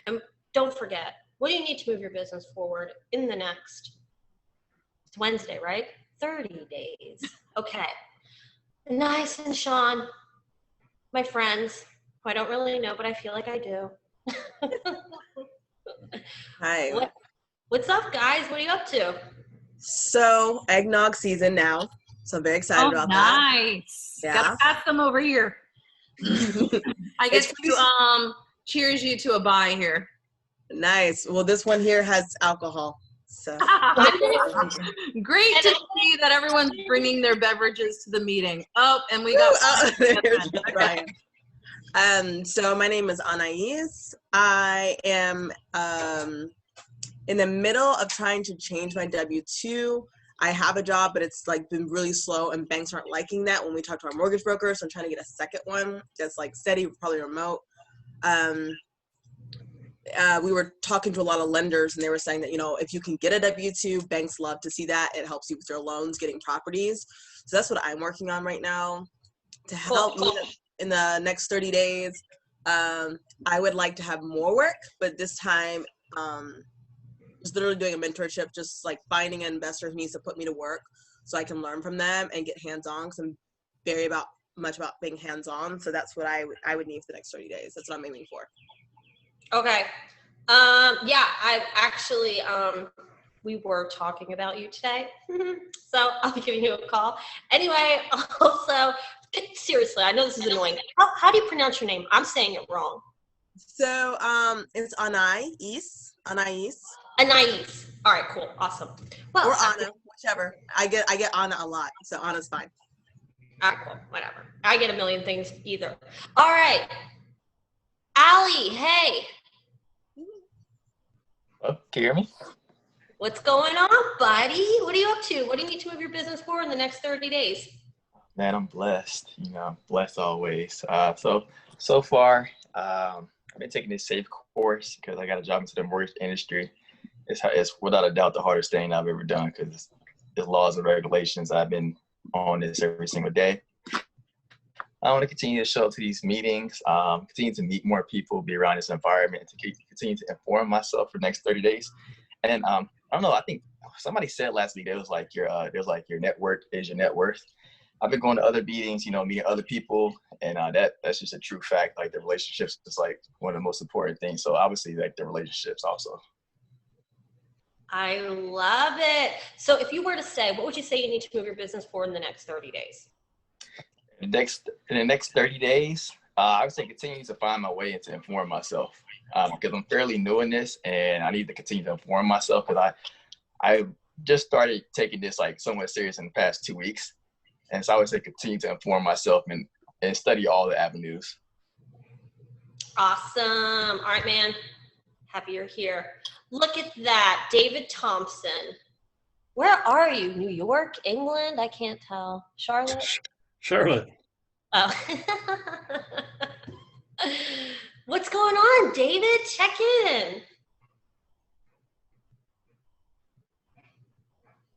And don't forget, what do you need to move your business forward in the next, it's Wednesday, right? 30 days. Okay. Nice and Sean, my friends, who I don't really know, but I feel like I do. Hi. What's up, guys? What are you up to? So eggnog season now. So I'm very excited about that. Nice. Yeah. Gotta pass them over here. I guess to cheers you to a bye here. Nice. Well, this one here has alcohol. So great to see that everyone's bringing their beverages to the meeting. Oh, and we got there's Brian. So my name is Anais. I am in the middle of trying to change my W-2. I have a job, but it's like been really slow and banks aren't liking that when we talk to our mortgage broker. So I'm trying to get a second one that's like steady, probably remote. We were talking to a lot of lenders and they were saying that, you know, if you can get a W-2, banks love to see that. It helps you with your loans, getting properties. So that's what I'm working on right now to help me in the next 30 days. I would like to have more work, but this time, just literally doing a mentorship, just like finding an investor who needs to put me to work so I can learn from them and get hands-on, because I'm very much about being hands-on. So that's what I would need for the next 30 days. That's what I'm aiming for. Okay. Yeah, I've actually, we were talking about you today. So I'll be giving you a call. Anyway, also, seriously, I know this is annoying. How do you pronounce your name? I'm saying it wrong. So it's Anais. Anais. All right, cool, awesome. Well, or Anna, whichever. I get Anna a lot, so Anna's fine. All right, cool, whatever. I get a million things either. All right, Allie, hey. Oh, can you hear me? What's going on, buddy? What are you up to? What do you need to move your business for in the next 30 days? Man, I'm blessed. You know, I'm blessed always. So far, I've been taking this SAFE course because I got a job into the mortgage industry. It's without a doubt the hardest thing I've ever done because there's laws and regulations. I've been on this every single day. I want to continue to show up to these meetings, continue to meet more people, be around this environment, and to continue to inform myself for the next 30 days. And I don't know, I think somebody said last week, there's like your network is your net worth. I've been going to other meetings, you know, meeting other people, and that's just a true fact. Like the relationships is like one of the most important things. So obviously like the relationships also. I love it. So if you were to say, what would you say you need to move your business for in the next 30 days? In the next 30 days, I would say continue to find my way and to inform myself because I'm fairly new in this and I need to continue to inform myself because I just started taking this like somewhat serious in the past 2 weeks. And so I would say continue to inform myself and study all the avenues. Awesome. All right, man. Happy you're here. Look at that. David Thompson. Where are you? New York? England? I can't tell. Charlotte? Charlotte. Oh. What's going on, David? Check in.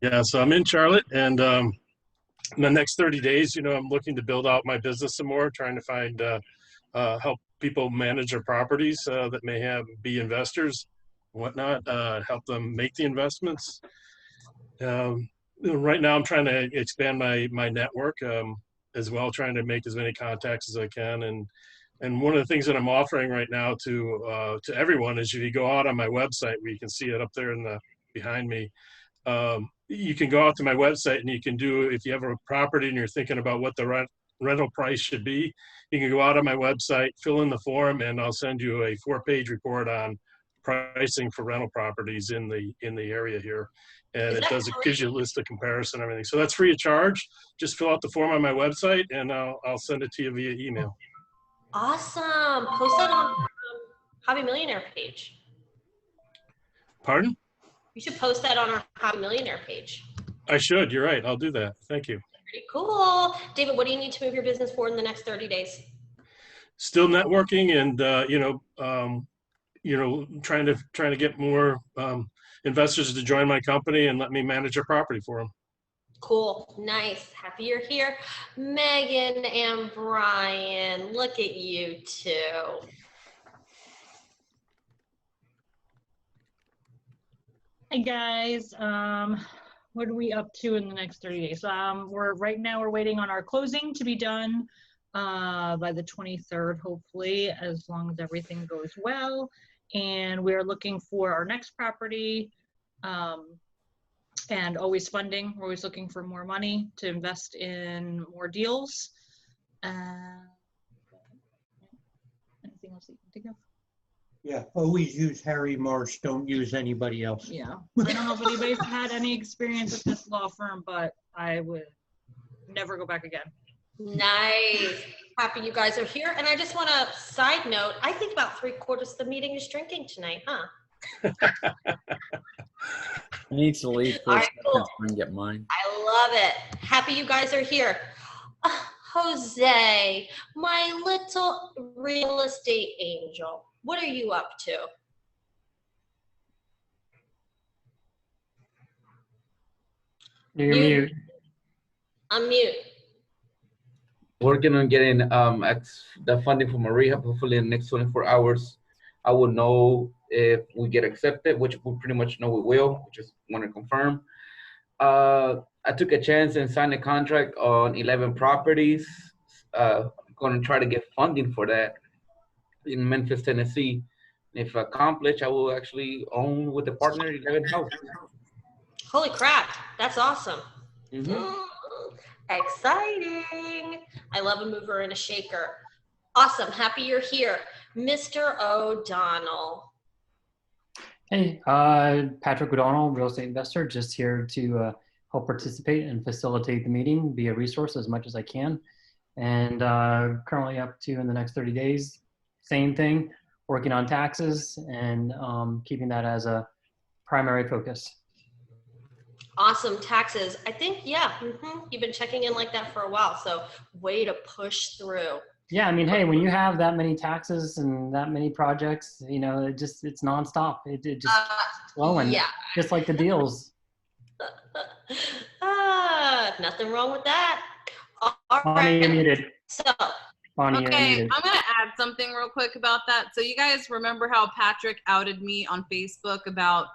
Yeah, so I'm in Charlotte, and in the next 30 days, you know, I'm looking to build out my business some more, trying to find help people manage their properties that may be investors, whatnot, help them make the investments. Right now, I'm trying to expand my network as well, trying to make as many contacts as I can. And one of the things that I'm offering right now to everyone is if you go out on my website, where you can see it up there behind me. You can go out to my website and you can do, if you have a property and you're thinking about what the rental price should be, you can go out on my website, fill in the form, and I'll send you a 4-page report on pricing for rental properties in the area here. And it gives you a list of comparison and everything. So that's free of charge. Just fill out the form on my website and I'll send it to you via email. Awesome. Post that on Hobby Millionaire page. Pardon? You should post that on our Hobby Millionaire page. I should. You're right. I'll do that. Thank you. Pretty cool. David, what do you need to move your business for in the next 30 days? Still networking and, trying to get more investors to join my company and let me manage a property for them. Cool. Nice. Happy you're here. Megan and Brian, look at you two. Hey guys, what are we up to in the next 30 days? Right now we're waiting on our closing to be done by the 23rd, hopefully, as long as everything goes well. And we're looking for our next property, and always funding. We're always looking for more money to invest in more deals. Anything else that you can think of? Yeah, always use Harry Marsh, don't use anybody else. Yeah, I don't know if anybody's had any experience with this law firm, but I would never go back again. Nice. Happy you guys are here. And I just want to side note, I think about 3/4 of the meeting is drinking tonight, huh? I need to leave for All a right, second cool. so I can get mine. I love it. Happy you guys are here. Jose, my little real estate angel, what are you up to? You're Mute. mute. Unmute. Working on getting the funding for my rehab. Hopefully in the next 24 hours, I will know if we get accepted, which we pretty much know we will. We just want to confirm. I took a chance and signed a contract on 11 properties. I'm going to try to get funding for that in Memphis, Tennessee. If accomplished, I will actually own with a partner 11 houses. Holy crap, that's awesome. Mhm. Exciting. I love a mover and a shaker. Awesome, happy you're here. Mr. O'Donnell. Hey, Patrick O'Donnell, real estate investor, just here to help participate and facilitate the meeting, be a resource as much as I can. And currently up to in the next 30 days, same thing, working on taxes and keeping that as a primary focus. Awesome, taxes. I think, yeah, you've been checking in like that for a while, so way to push through. Yeah, I mean, hey, when you have that many taxes and that many projects, you know, it's nonstop. It just keeps flowing, Yeah. just like the deals. Nothing wrong with that. All Bonnie, you're right. muted. So, Bonnie, you're Okay, muted. I'm gonna add something real quick about that. So you guys remember how Patrick outed me on Facebook about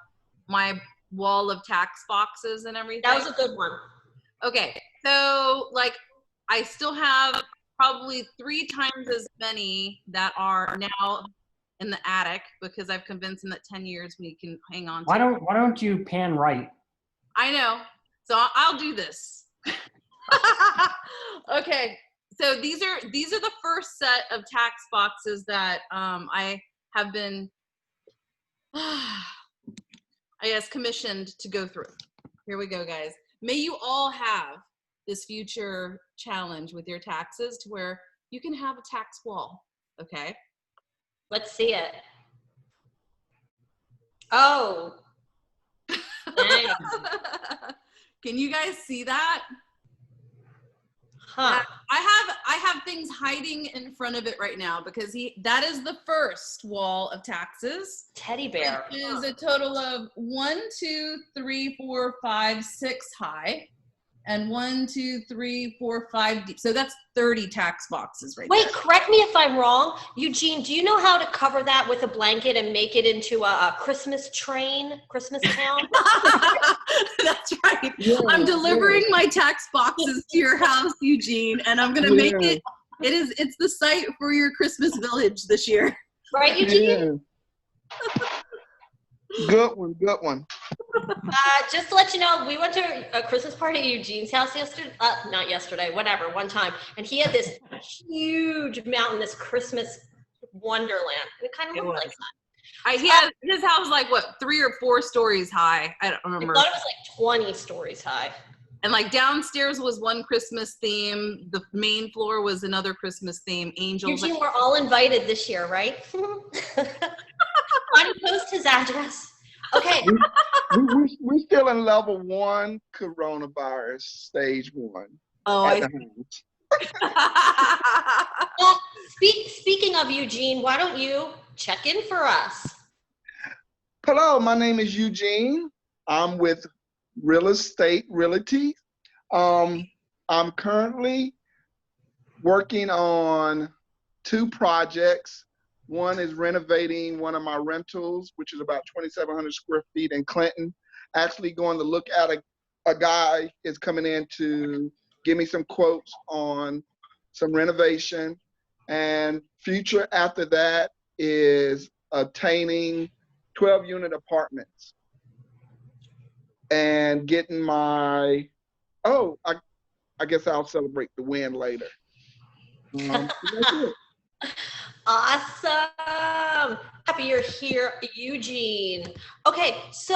my wall of tax boxes and everything? that was a good one. Okay, so like I still have probably 3 times as many that are now in the attic because I've convinced him that 10 years we can hang on to. Why don't you pan right? I know. So I'll do this. Okay. So these are the first set of tax boxes that I have been I guess commissioned to go through. Here we go, guys. May you all have this future challenge with your taxes to where you can have a tax wall. Okay. Let's see it. Oh. Dang. Can you guys see that? Huh. I have things hiding in front of it right now because that is the first wall of taxes. Teddy bear. It is a total of 1, 2, 3, 4, 5, 6 high, and 1, 2, 3, 4, 5 deep. So that's 30 tax boxes right Wait, there. correct me if I'm wrong. Eugene, do you know how to cover that with a blanket and make it into a Christmas train, Christmas town? That's right. I'm delivering my tax boxes to your house, Eugene, and I'm gonna make it. It's the site for your Christmas village this year. Right, Eugene? Good one. Just to let you know, we went to a Christmas party at Eugene's house not yesterday, whatever, one time. And he had this huge mountain, this Christmas wonderland. And it kind of looked like that. His house was like, what, 3 or 4 stories high? I don't I remember. thought it was like 20 stories high. And like downstairs was one Christmas theme. The main floor was another Christmas theme. Angels. Eugene, we're all invited this year, right? Bonnie, post his address. Okay. We're still in level 1 coronavirus, stage 1. Oh, at the house. Well, speaking of Eugene, why don't you check in for us? Hello, my name is Eugene. I'm with Real Estate Realty. I'm currently working on 2 projects. One is renovating one of my rentals, which is about 2,700 square feet in Clinton. actually going to look at a guy is coming in to give me some quotes on some renovation. And future after that is obtaining 12-unit apartments and getting my, I guess I'll celebrate the win later. That's it. Awesome. Happy you're here, Eugene. Okay, so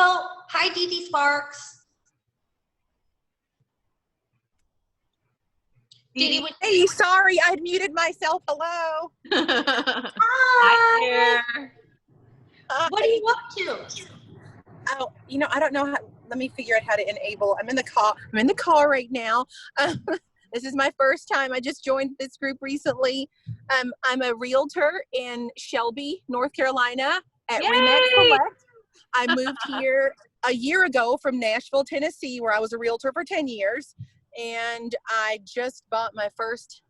hi, Dee Dee Sparks. Dee Dee, Hey, sorry, I muted myself. Hello. Hi there. what are you up to? Oh, I don't know how. Let me figure out how to enable. I'm in the car. I'm in the car right now. This is my first time. I just joined this group recently. I'm a realtor in Shelby, North Carolina at Remax Select. I moved here a year ago from Nashville, Tennessee, where I was a realtor for 10 years. And I just bought my first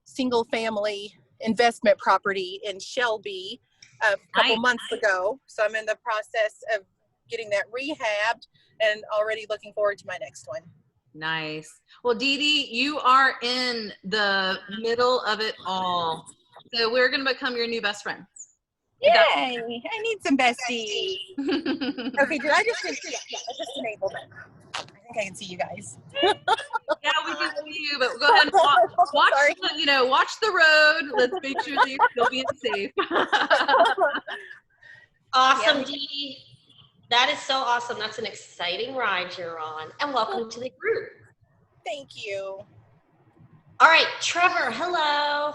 single family investment property in Shelby a couple months ago. So I'm in the process of getting that rehabbed and already looking forward to my next one. Nice. Well, Dee Dee, you are in the middle of it all. So we're going to become your new best friend. Yay! I need some besties. Okay, did I just enable them? I think I can see you guys. Yeah, we can see you, but go ahead and watch the road. Let's make sure that you're still being safe. Awesome, Dee Dee. That is so awesome. That's an exciting ride you're on. And welcome to the group. Thank you. All right, Trevor, hello.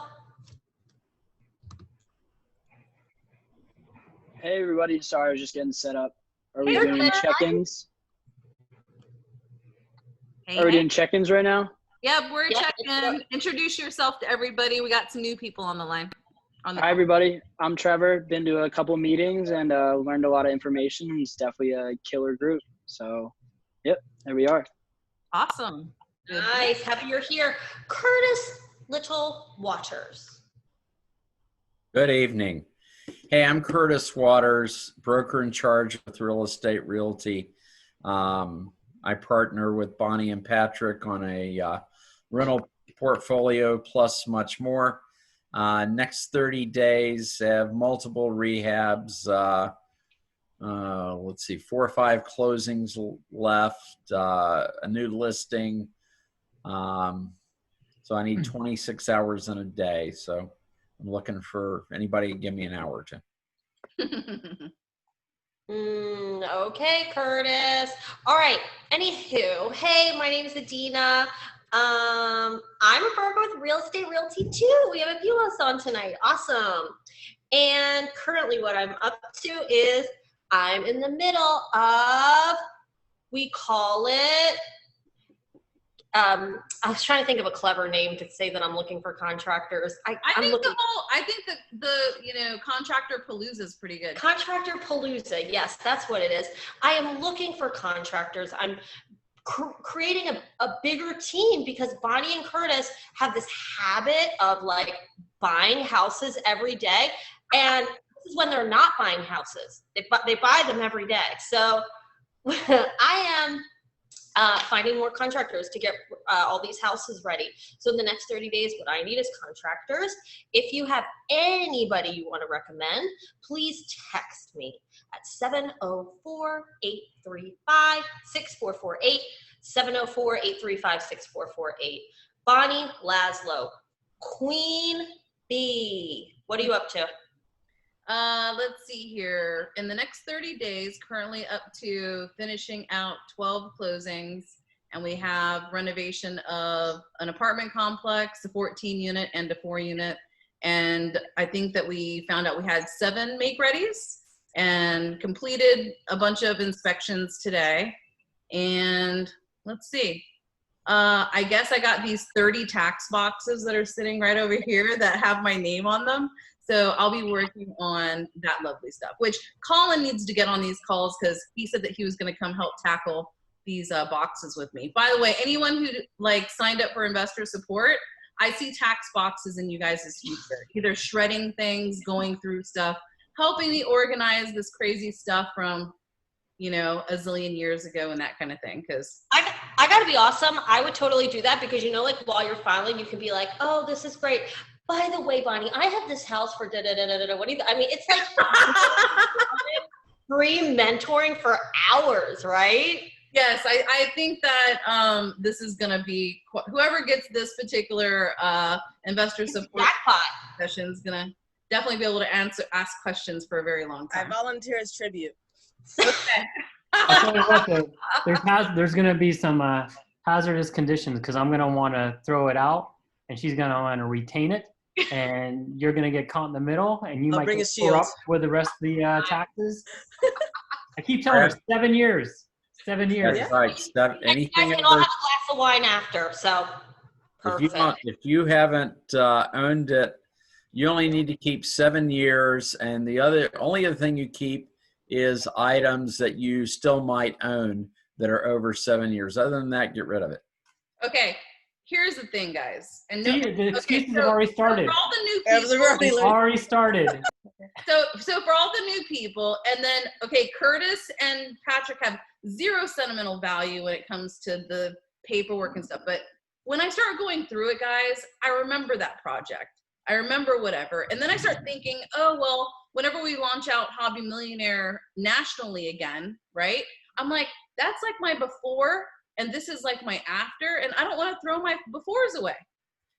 Hey, everybody. Sorry, I was just getting set up. Are we doing check-ins? Are we doing check-ins right now? Yep, we're checking. Introduce yourself to everybody. We got some new people on the line. Hi, everybody. I'm Trevor. Been to a couple meetings and learned a lot of information. It's definitely a killer group. So, yep, there we are. Awesome. Nice. Happy you're here. Curtis Little Waters. Good evening. Hey, I'm Curtis Waters, broker in charge with Real Estate Realty. I partner with Bonnie and Patrick on a rental portfolio plus much more. Next 30 days, have multiple rehabs. Let's see, 4 or 5 closings left, a new listing. So I need 26 hours in a day. So I'm looking for anybody to give me an hour or two. Okay, Curtis. All right. Anywho, hey, my name is Adina. I'm a broker with Real Estate Realty too. We have a few of us on tonight. Awesome. And currently what I'm up to is I'm in the middle of, we call it, I was trying to think of a clever name to say that I'm looking for contractors. I think the contractor palooza is pretty good. Contractor palooza, yes, that's what it is. I am looking for contractors. I'm creating a bigger team because Bonnie and Curtis have this habit of like buying houses every day, and this is when they're not buying houses. They buy them every day. So I am finding more contractors to get all these houses ready. So in the next 30 days, what I need is contractors. If you have anybody you want to recommend, please text me at 704-835-6448, 704-835-6448. Bonnie Laszlo, Queen Bee. What are you up to? Let's see here. In the next 30 days, currently up to finishing out 12 closings, and we have renovation of an apartment complex, a 14-unit and a 4-unit. And I think that we found out we had 7 make-readies and completed a bunch of inspections today. And let's see. I guess I got these 30 tax boxes that are sitting right over here that have my name on them. So I'll be working on that lovely stuff, which Colin needs to get on these calls because he said that he was going to come help tackle these boxes with me. By the way, anyone who signed up for investor support, I see tax boxes in you guys' future, either shredding things, going through stuff, helping me organize this crazy stuff from, you know, a zillion years ago and that kind of thing. Because I gotta be awesome. I would totally do that because, you know, like while you're filing, you can be like, oh, this is great. By the way, Bonnie, I have this house for da da da da da. What do you? I mean, it's like free mentoring for hours, right? yes, I think that this is going to be whoever gets this particular investor support session is going to definitely be able to ask questions for a very long I time. volunteer as tribute. Okay. I'll tell you what, though, there's going to be some hazardous conditions because I'm going to want to throw it out and she's going to want to retain it. And you're going to get caught in the middle and you I'll might bring get a shield. corrupt with the rest of the taxes. I keep telling her 7 years. 7 years. That's right. Stuff, You anything guys can all over, have a glass of wine after, so perfect. if you haven't owned it, you only need to keep 7 years, and the only other thing you keep is items that you still might own that are over 7 years. Other than that, get rid of it. Okay. Here's the thing, guys. And See, the excuses have already started. For all the new people, It's already started. So for all the new people, and then, okay, Curtis and Patrick have zero sentimental value when it comes to the paperwork and stuff. But when I start going through it, guys, I remember that project. I remember whatever. And then I start thinking, oh, well, whenever we launch out Hobby Millionaire nationally again, right? I'm like, that's like my before, and this is like my after. And I don't want to throw my befores away.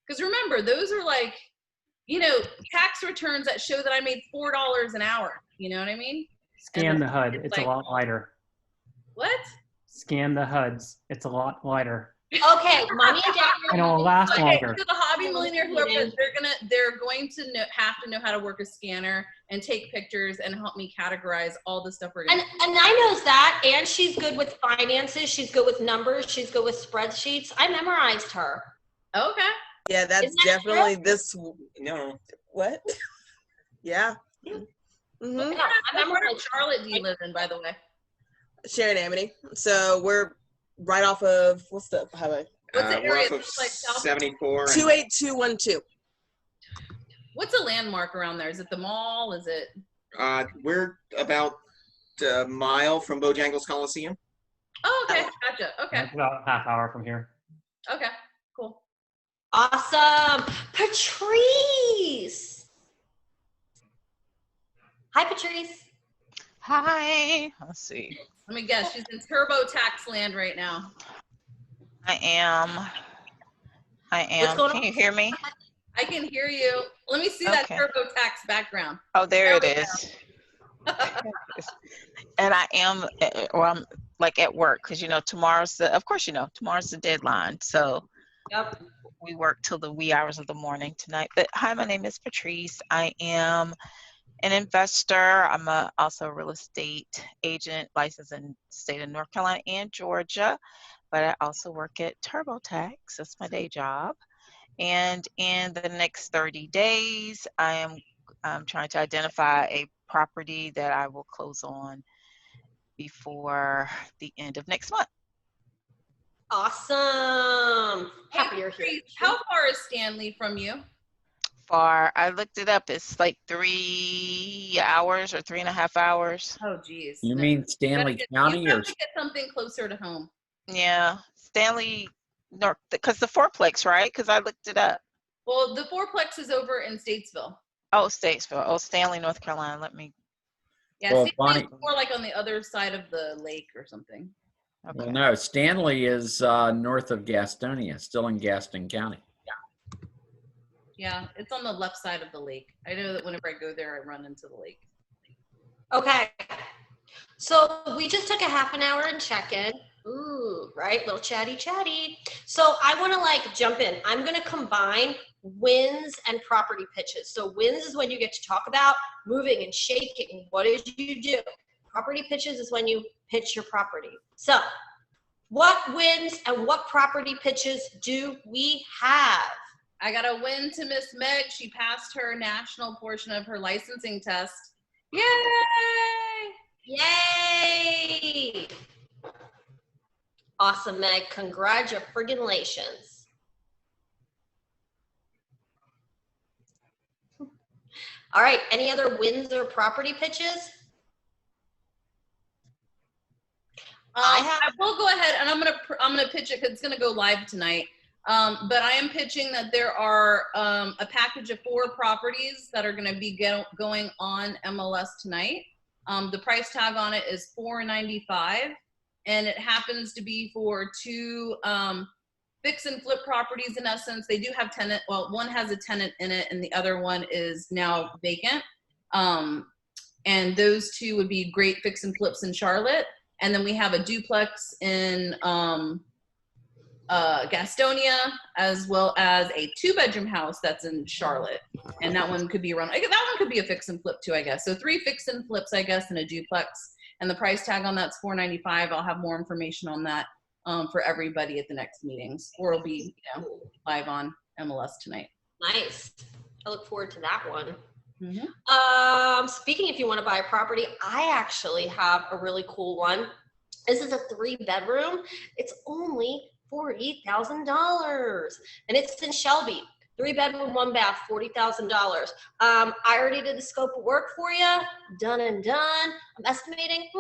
Because remember, those are like, you know, tax returns that show that I made $4 an hour. You know what I mean? Scan the HUD. It's like, a lot lighter. What? Scan the HUDs. It's a lot lighter. Okay, mommy and dad. And it'll last longer. So the Hobby Millionaire, whoever, they're going to have to know how to work a scanner and take pictures and help me categorize all the stuff we're going to do. And I knows that, and she's good with finances. She's good with numbers. She's good with spreadsheets. I memorized her. Okay. Yeah, that's Isn't that definitely true? this. No, what? Yeah. Mm-hmm. Yeah, I Where in memorized Charlotte do you live in, by the way? Sharon Amity. So we're right off of what's the highway? What's the We're area? off of It's like South- 74. 28212. What's a landmark around there? Is it the mall? Is it? We're about a mile from Bojangles Coliseum. Oh, okay. Gotcha. Okay. It's about a half hour from here. Okay. Cool. Awesome. Patrice. Hi, Patrice. Hi. Let's see. Let me guess. She's in TurboTax land right now. I am. What's going on? Can you hear me? I can hear you. Let me see that Okay. TurboTax background. Oh, there it we is. And I am, or I'm like at work because, you know, tomorrow's tomorrow's the deadline. So Yep. we work till the wee hours of the morning tonight. But hi, my name is Patrice. I am an investor. I'm also a real estate agent licensed in the state of North Carolina and Georgia. But I also work at TurboTax. That's my day job. And in the next 30 days, I'm trying to identify a property that I will close on before the end of next month. Awesome. Happy you're here. Hey, how far is Stanley from you? I looked it up. It's like 3 hours or 3.5 hours. Oh, geez. You mean Stanley County You have or to get something closer to home. Yeah, Stanley, North, because the fourplex, right? Because I looked it up. Well, the fourplex is over in Statesville. Oh, Statesville. Oh, Stanley, North Carolina. Let me. Yeah, Well, Stanley's Bonnie- more like on the other side of the lake or something. Okay. Well, no, Stanley is north of Gastonia, still in Gaston County. Yeah, it's on the left side of the lake. I know that whenever I go there, I run into the lake. Okay. So we just took a half an hour and check-in. Ooh, right? Little chatty. So I want to like jump in. I'm going to combine wins and property pitches. So wins is when you get to talk about moving and shaking. What did you do? Property pitches is when you pitch your property. So what wins and what property pitches do we have? I got a win to Miss Meg. She passed her national portion of her licensing test. Yay! Yay! Awesome, Meg. Congratulations. All right. Any other wins or property pitches? I will go ahead and I'm gonna pitch it because it's gonna go live tonight. But I am pitching that there are a package of 4 properties that are going to be going on MLS tonight. The price tag on it is $495, and it happens to be for 2 fix and flip properties. In essence, they do have tenant. Well, one has a tenant in it, and the other one is now vacant. And those 2 would be great fix and flips in Charlotte. And then we have a duplex in Gastonia, as well as a 2-bedroom house that's in Charlotte, and that one could be around. That one could be a fix and flip too, I guess. So 3 fix and flips, I guess, and a duplex. And the price tag on that's $495. I'll have more information on that for everybody at the next meetings, or it'll be live on MLS tonight. Nice. I look forward to that one. Mm-hmm. Speaking, if you want to buy a property, I actually have a really cool one. This is a 3-bedroom. It's only $40,000, and it's in Shelby. 3-bedroom, 1 bath, $40,000. I already did the scope of work for you. Done and done. I'm estimating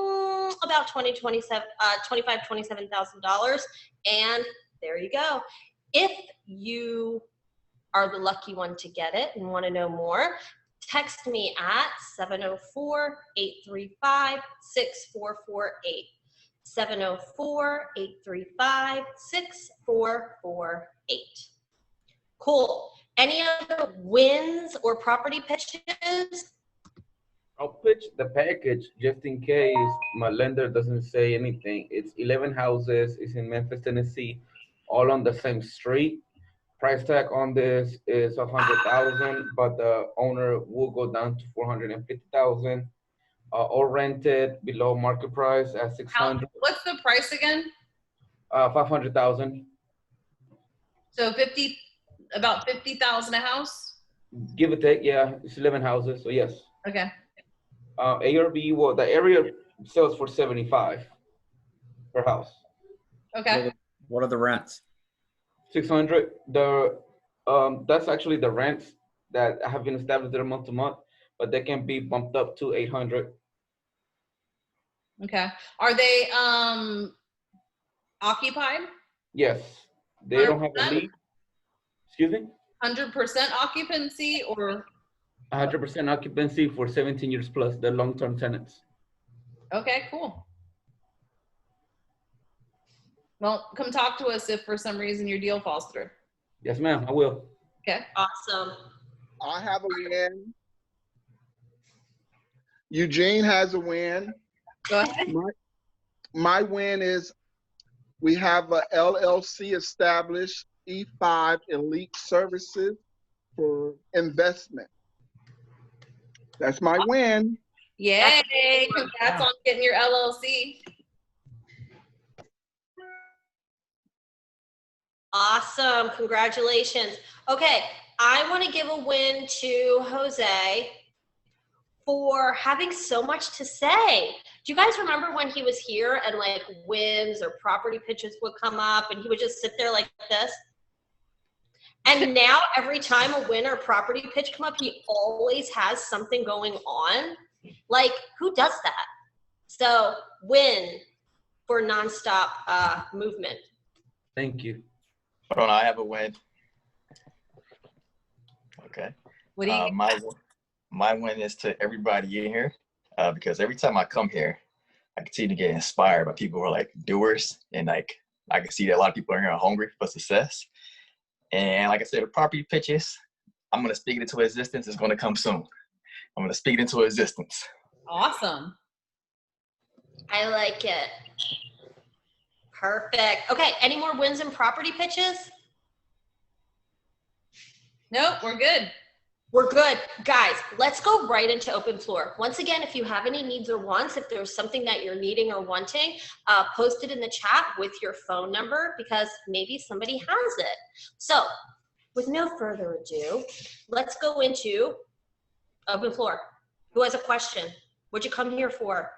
about $27,000, and there you go. If you are the lucky one to get it and want to know more, text me at 704-835-6448. 704-835-6448. Cool. Any other wins or property pitches? I'll pitch the package just in case my lender doesn't say anything. It's 11 houses. It's in Memphis, Tennessee, all on the same street. Price tag on this is $100,000, but the owner will go down to $450,000. All rented below market price at $600,000. What's the price again? $500,000. So about $50,000 a house. Give or take, yeah. It's 11 houses, so yes. Okay. ARV, well, the area sells for $75 per house. Okay. What are the rents? $600. That's actually the rents that have been established there month to month, but they can be bumped up to $800. Okay. Are they occupied? Yes. They don't have a lease. Excuse me? 100% occupancy or? 100% occupancy for 17 years plus. They're long-term tenants. Okay, cool. Well, come talk to us if for some reason your deal falls through. Yes, ma'am, I will. Okay. Awesome. I have a win. Eugene has a win. Go ahead. My win is we have a LLC established, E5 Elite Services for investment. That's my win. Yay! Congrats on getting your LLC. Awesome. Congratulations. Okay. I want to give a win to Jose for having so much to say. Do you guys remember when he was here and like wins or property pitches would come up and he would just sit there like this? And now every time a win or property pitch come up, he always has something going on. Like, who does that? So win for nonstop movement. Thank you. Hold on, I have a win. Okay. What do you my win is to everybody in here because every time I come here, I continue to get inspired by people who are like doers, and like I can see that a lot of people are here are hungry for success. And like I said, the property pitches, I'm gonna speak it into existence. It's gonna come soon. I'm gonna speak it into existence. Awesome. I like it. Perfect. Okay, any more wins and property pitches? Nope, we're good. We're good. Guys, let's go right into open floor. Once again, if you have any needs or wants, if there's something that you're needing or wanting, post it in the chat with your phone number because maybe somebody has it. So with no further ado, let's go into open floor. Who has a question? What'd you come here for?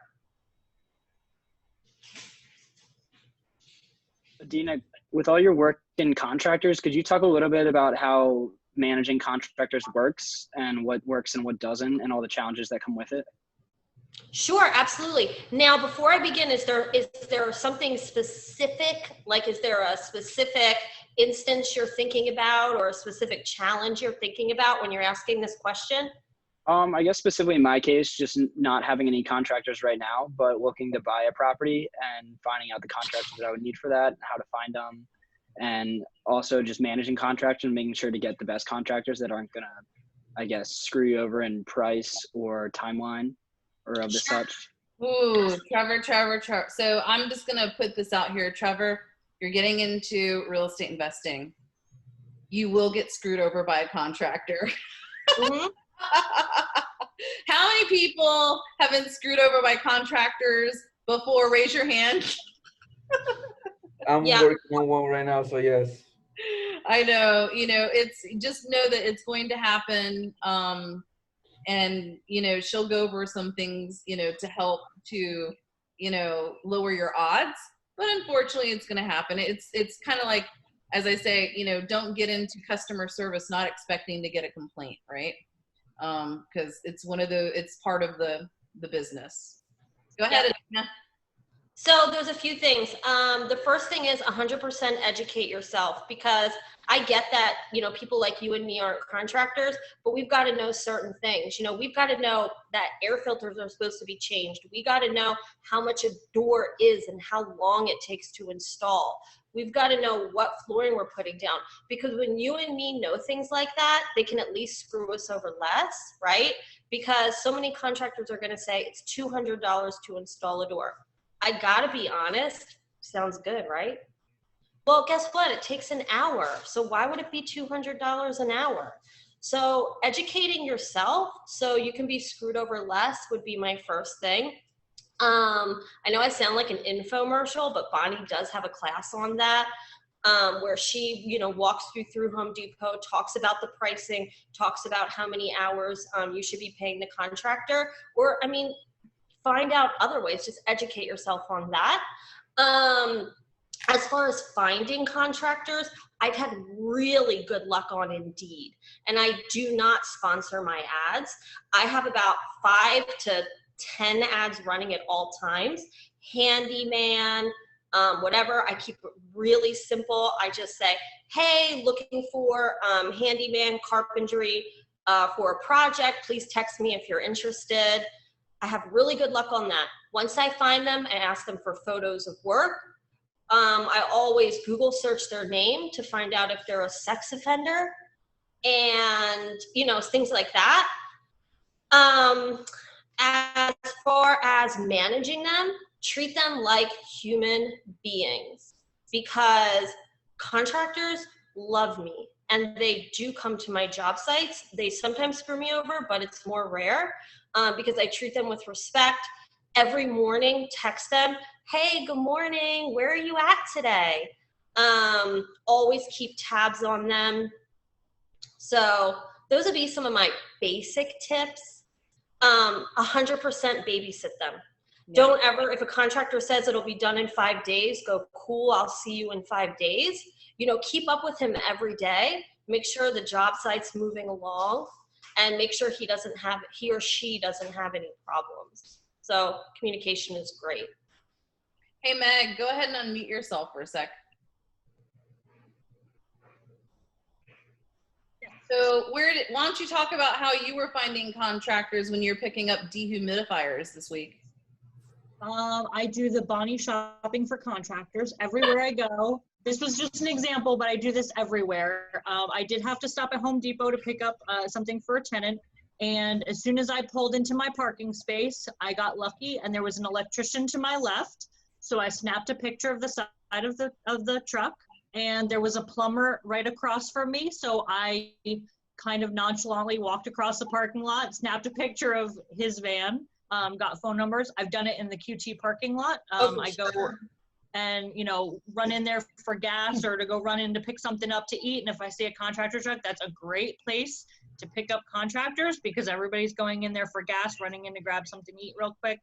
Dina, with all your work in contractors, could you talk a little bit about how managing contractors works and what works and what doesn't and all the challenges that come with it? Sure, absolutely. Now, before I begin, is there something specific? Like, is there a specific instance you're thinking about, or a specific challenge you're thinking about when you're asking this question? I guess specifically in my case, just not having any contractors right now, but looking to buy a property and finding out the contractors that I would need for that, how to find them, and also just managing contractors and making sure to get the best contractors that aren't gonna, I guess, screw you over in price or timeline or of the such. Ooh, Trevor. So I'm just gonna put this out here, Trevor. You're getting into real estate investing. You will get screwed over by a contractor. Mm-hmm. How many people have been screwed over by contractors before? Raise your hand. I'm working on one right now, so yes. I know, it's just know that it's going to happen. And, she'll go over some things, to help to, lower your odds, but unfortunately it's going to happen. It's kind of like, as I say, don't get into customer service not expecting to get a complaint, right? Because it's part of the business. Go ahead, Adina. So there's a few things. The first thing is 100% educate yourself, because I get that, people like you and me aren't contractors, but we've got to know certain things. We've got to know that air filters are supposed to be changed. We got to know how much a door is and how long it takes to install. We've got to know what flooring we're putting down, because when you and me know things like that, they can at least screw us over less, right? Because so many contractors are going to say it's $200 to install a door. I gotta be honest, sounds good, right? Well, guess what? It takes an hour. So why would it be $200 an hour? So educating yourself so you can be screwed over less would be my first thing. I know I sound like an infomercial, but Bonnie does have a class on that, where she, walks through Home Depot, talks about the pricing, talks about how many hours you should be paying the contractor, or, find out other ways, just educate yourself on that. As far as finding contractors, I've had really good luck on Indeed, and I do not sponsor my ads. I have about 5 to 10 ads running at all times. Handyman, whatever, I keep it really simple. I just say, hey, looking for handyman, carpentry for a project, please text me if you're interested. I have really good luck on that. Once I find them, I ask them for photos of work. I always Google search their name to find out if they're a sex offender, and things like that. As far as managing them, treat them like human beings, because contractors love me and they do come to my job sites. They sometimes screw me over, but it's more rare. Because I treat them with respect. Every morning, text them, hey, good morning, where are you at today? Always keep tabs on them. So those would be some of my basic tips. 100% babysit them. Yeah. Don't ever, if a contractor says it'll be done in 5 days, go, cool, I'll see you in 5 days. Keep up with him every day. Make sure the job site's moving along, and make sure he or she doesn't have any problems. So communication is great. Hey, Meg, go ahead and unmute yourself for a sec. So why don't you talk about how you were finding contractors when you're picking up dehumidifiers this week? I do the Bonnie shopping for contractors everywhere I go. This was just an example, but I do this everywhere. I did have to stop at Home Depot to pick up something for a tenant. And as soon as I pulled into my parking space, I got lucky and there was an electrician to my left. So I snapped a picture of the side of the truck, and there was a plumber right across from me. So I kind of nonchalantly walked across the parking lot, snapped a picture of his van, got phone numbers. I've done it in the QT parking lot. I go and run in there for gas or to go run in to pick something up to eat. And if I see a contractor truck, that's a great place to pick up contractors, because everybody's going in there for gas, running in to grab something to eat real quick.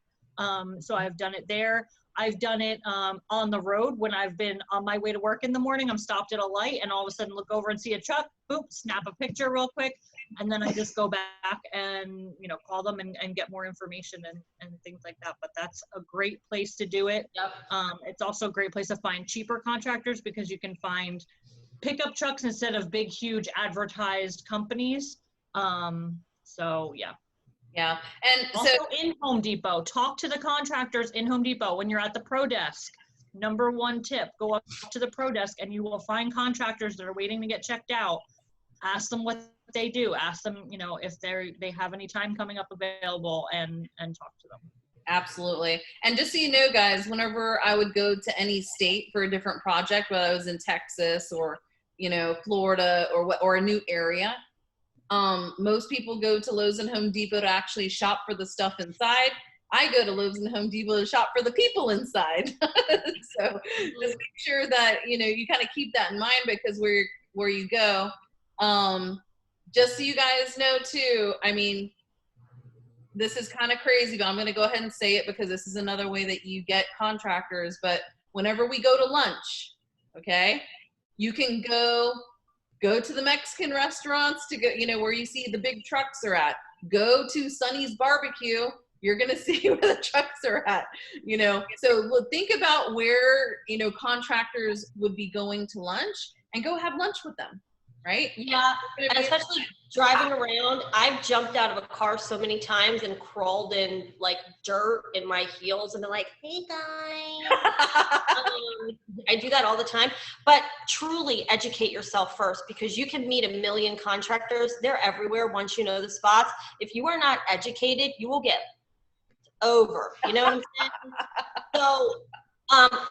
So I've done it there. I've done it on the road when I've been on my way to work in the morning. I'm stopped at a light and all of a sudden look over and see a truck, boop, snap a picture real quick. and then I just go back and, you know, call them and get more information and things like that. But that's a great place to do it. Yep. It's also a great place to find cheaper contractors because you can find pickup trucks instead of big, huge advertised companies. So yeah. Yeah. And Also so in Home Depot, talk to the contractors in Home Depot when you're at the pro desk. Number one tip, go up to the pro desk and you will find contractors that are waiting to get checked out. Ask them what they do. Ask them, you know, if they have any time coming up available, and talk to them. absolutely. And just so you know, guys, whenever I would go to any state for a different project, whether I was in Texas or, you know, Florida or a new area, most people go to Lowe's and Home Depot to actually shop for the stuff inside. I go to Lowe's and Home Depot to shop for the people inside. So just make sure that, you know, you kind of keep that in mind, because where you go, just so you guys know too, I mean, this is kind of crazy, but I'm going to go ahead and say it because this is another way that you get contractors. But whenever we go to lunch, okay, you can go to the Mexican restaurants to go, you know, where you see the big trucks are at. Go to Sonny's Barbecue. You're going to see where the trucks are at, you know. So we'll think about where, you know, contractors would be going to lunch, and go have lunch with them, right? Yeah, and especially driving around, I've jumped out of a car so many times and crawled in like dirt in my heels and been like, hey guys. I do that all the time. But truly educate yourself first, because you can meet a million contractors. They're everywhere once you know the spots. If you are not educated, you will get over, you know what I'm saying? So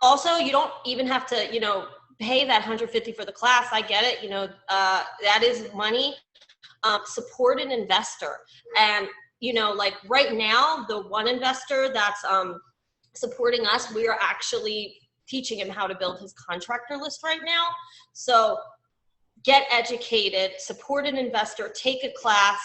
also, you don't even have to, you know, pay that $150 for the class. I get it, you know, that is money. Support an investor. And, you know, like right now, the one investor that's supporting us, we are actually teaching him how to build his contractor list right now. So get educated, support an investor, take a class,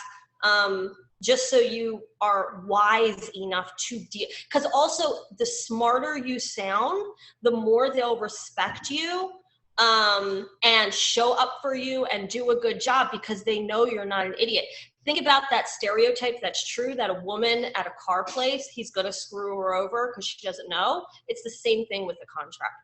just so you are wise enough to deal. Because also, the smarter you sound, the more they'll respect you and show up for you and do a good job, because they know you're not an idiot. Think about that stereotype that's true, that a woman at a car place, he's going to screw her over because she doesn't know. It's the same thing with the contractor.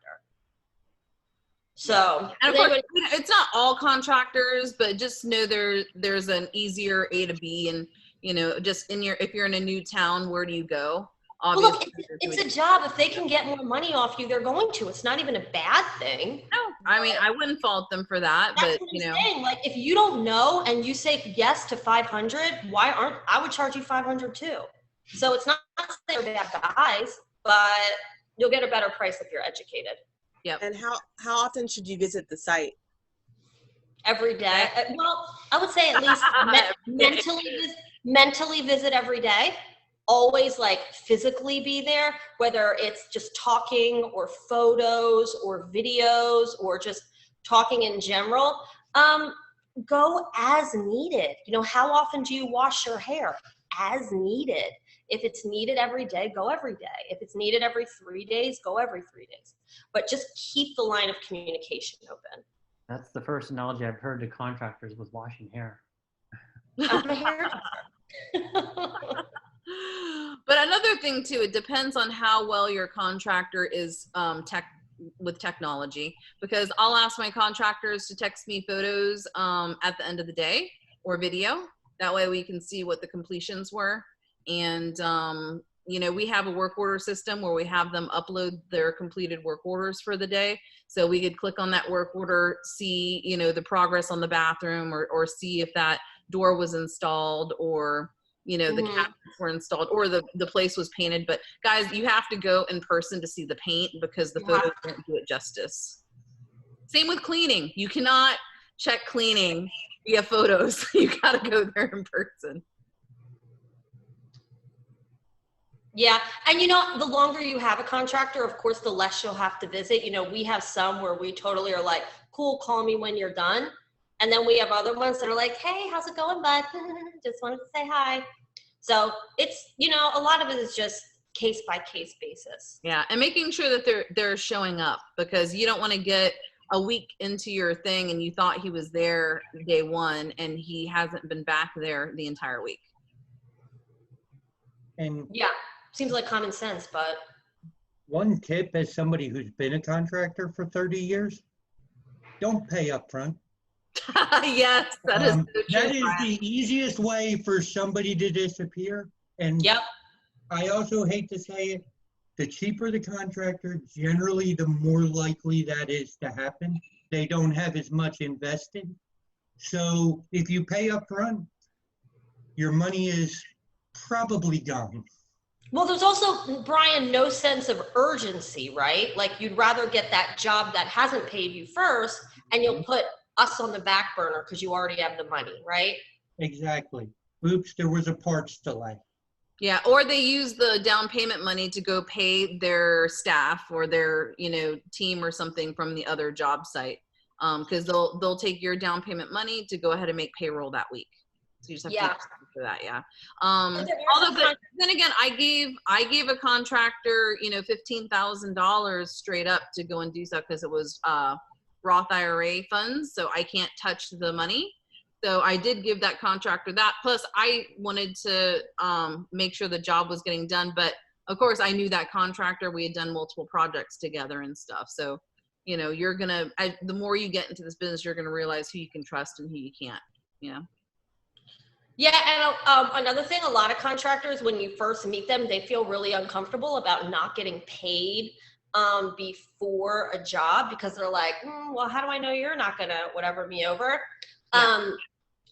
So, and of course, it's not all contractors, but just know there's an easier A to B, and, you know, just if you're in a new town, where do you go? Obviously, well, look, it's a job. If they can get more money off you, they're going to. It's not even a bad thing. No, I mean, I wouldn't fault them for that. That's But what you I'm know, saying. Like, if you don't know and you say yes to 500, I would charge you 500 too. So it's not that they're bad guys, but you'll get a better price if you're educated. Yep. And how often should you visit the site? Every day. Well, I would say at least mentally visit every day. Always like physically be there, whether it's just talking or photos or videos or just talking in general. Go as needed. You know, how often do you wash your hair? As needed. If it's needed every day, go every day. If it's needed every 3 days, go every 3 days. But just keep the line of communication open. That's the first analogy I've heard to contractors was washing hair. I'm a hairdresser. But another thing too, it depends on how well your contractor is with technology, because I'll ask my contractors to text me photos at the end of the day or video. That way we can see what the completions were. And you know, we have a work order system where we have them upload their completed work orders for the day. So we could click on that work order, see, you know, the progress on the bathroom, or see if that door was installed, or, you know, the cabinets were installed, or the place was painted. But guys, you have to go in person to see the paint, because the photos don't do it justice. Same with cleaning. You cannot check cleaning via photos. You got to go there in person. Yeah, and you know, the longer you have a contractor, of course, the less you'll have to visit. You know, we have some where we totally are like, cool, call me when you're done. And then we have other ones that are like, hey, how's it going, bud? Just wanted to say hi. So it's, you know, a lot of it is just case by case basis. Yeah, and making sure that they're showing up, because you don't want to get a week into your thing and you thought he was there day one and he hasn't been back there the entire week. And Yeah, seems like common sense, but. one tip as somebody who's been a contractor for 30 years, don't pay up front. Yes, that is so true, that is Brian. the easiest way for somebody to disappear. And yep. I also hate to say it, the cheaper the contractor, generally the more likely that is to happen. They don't have as much invested. So if you pay up front, your money is probably gone. Well, there's also, Brian, no sense of urgency, right? Like you'd rather get that job that hasn't paid you first and you'll put us on the back burner because you already have the money, right? Exactly. Oops, there was a parts delay. Yeah, or they use the down payment money to go pay their staff or their, you know, team or something from the other job site. Because they'll take your down payment money to go ahead and make payroll that week. So you just have to for that, yeah. Although, but then again, I gave a contractor, you know, $15,000 straight up to go and do stuff because it was Roth IRA funds, so I can't touch the money. So I did give that contractor that. Plus, I wanted to make sure the job was getting done. But of course, I knew that contractor. We had done multiple projects together and stuff. So, you know, you're gonna the more you get into this business, you're gonna realize who you can trust and who you can't. You know. Yeah, and another thing, a lot of contractors, when you first meet them, they feel really uncomfortable about not getting paid before a job because they're like, well, how do I know you're not gonna whatever me over? Yeah.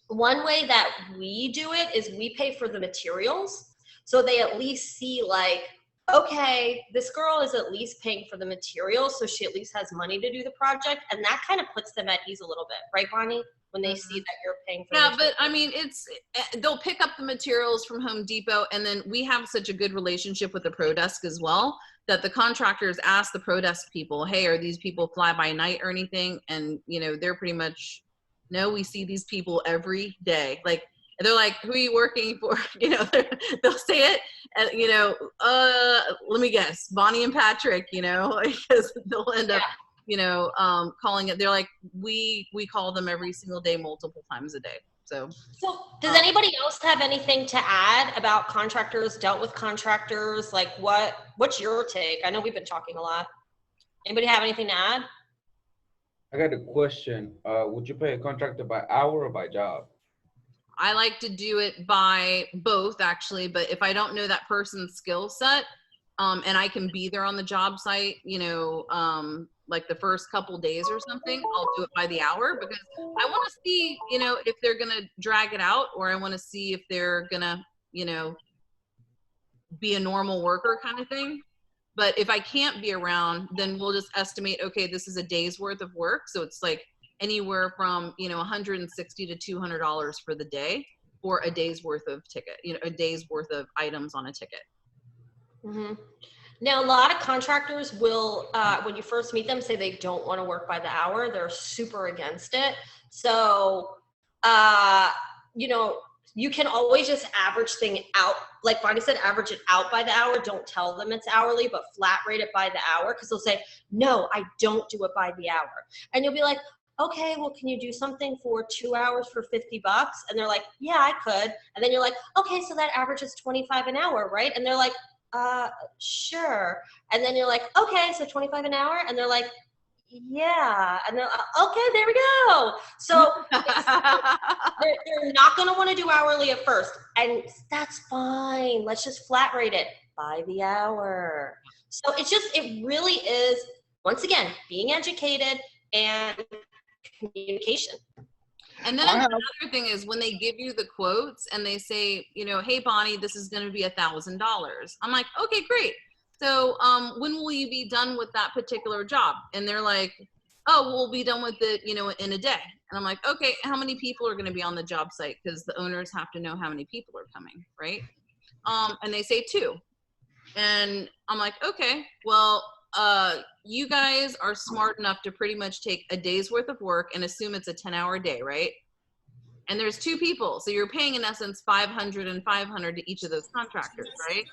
One way that we do it is we pay for the materials. So they at least see like, okay, this girl is at least paying for the materials. So she at least has money to do the project. And that kind of puts them at ease a little bit. Right, Bonnie? When they see that you're paying for yeah, but I mean, they'll pick up the materials from Home Depot. And then we have such a good relationship with the Pro Desk as well that the contractors ask the Pro Desk people, hey, are these people fly by night or anything? And, you know, they're pretty much, no, we see these people every day. Like, they're like, who are you working for? You know, they'll say it, and, you know, let me guess, Bonnie and Patrick, you know, because they'll end up, you know, calling it. They're like, we call them every single day, multiple times a day. So does anybody else have anything to add about contractors, dealt with contractors? Like what's your take? I know we've been talking a lot. Anybody have anything to add? I got a question. Would you pay a contractor by hour or by job? I like to do it by both, actually. But if I don't know that person's skill set, and I can be there on the job site, you know, like the first couple days or something, I'll do it by the hour because I want to see, you know, if they're going to drag it out, or I want to see if they're going to, you know, be a normal worker kind of thing. But if I can't be around, then we'll just estimate, okay, this is a day's worth of work. So it's like anywhere from, you know, $160 to $200 for the day for a day's worth of ticket, you know, a day's worth of items on a ticket. Mm-hmm. Now, a lot of contractors will, when you first meet them, say they don't want to work by the hour. They're super against it. So, you know, you can always just average thing out. Like Bonnie said, average it out by the hour. Don't tell them it's hourly, but flat rate it by the hour. Because they'll say, no, I don't do it by the hour. And you'll be like, okay, well, can you do something for 2 hours for $50? And they're like, yeah, I could. And then you're like, okay, so that averages $25 an hour, right? And they're like, sure. And then you're like, okay, so $25 an hour. And they're like, yeah. And they're okay, there we go. So they're not going to want to do hourly at first. And that's fine. Let's just flat rate it by the hour. So it's just, it really is, once again, being educated and communication. And then another thing is when they give you the quotes and they say, you know, hey, Bonnie, this is going to be $1,000. I'm like, okay, great. So when will you be done with that particular job? And they're like, oh, we'll be done with it, you know, in a day. And I'm like, okay, how many people are going to be on the job site? Because the owners have to know how many people are coming, right? And they say 2. And I'm like, okay, well, you guys are smart enough to pretty much take a day's worth of work and assume it's a 10-hour day, right? And there's 2 people. So you're paying in essence $500 and $500 to each of those contractors, right?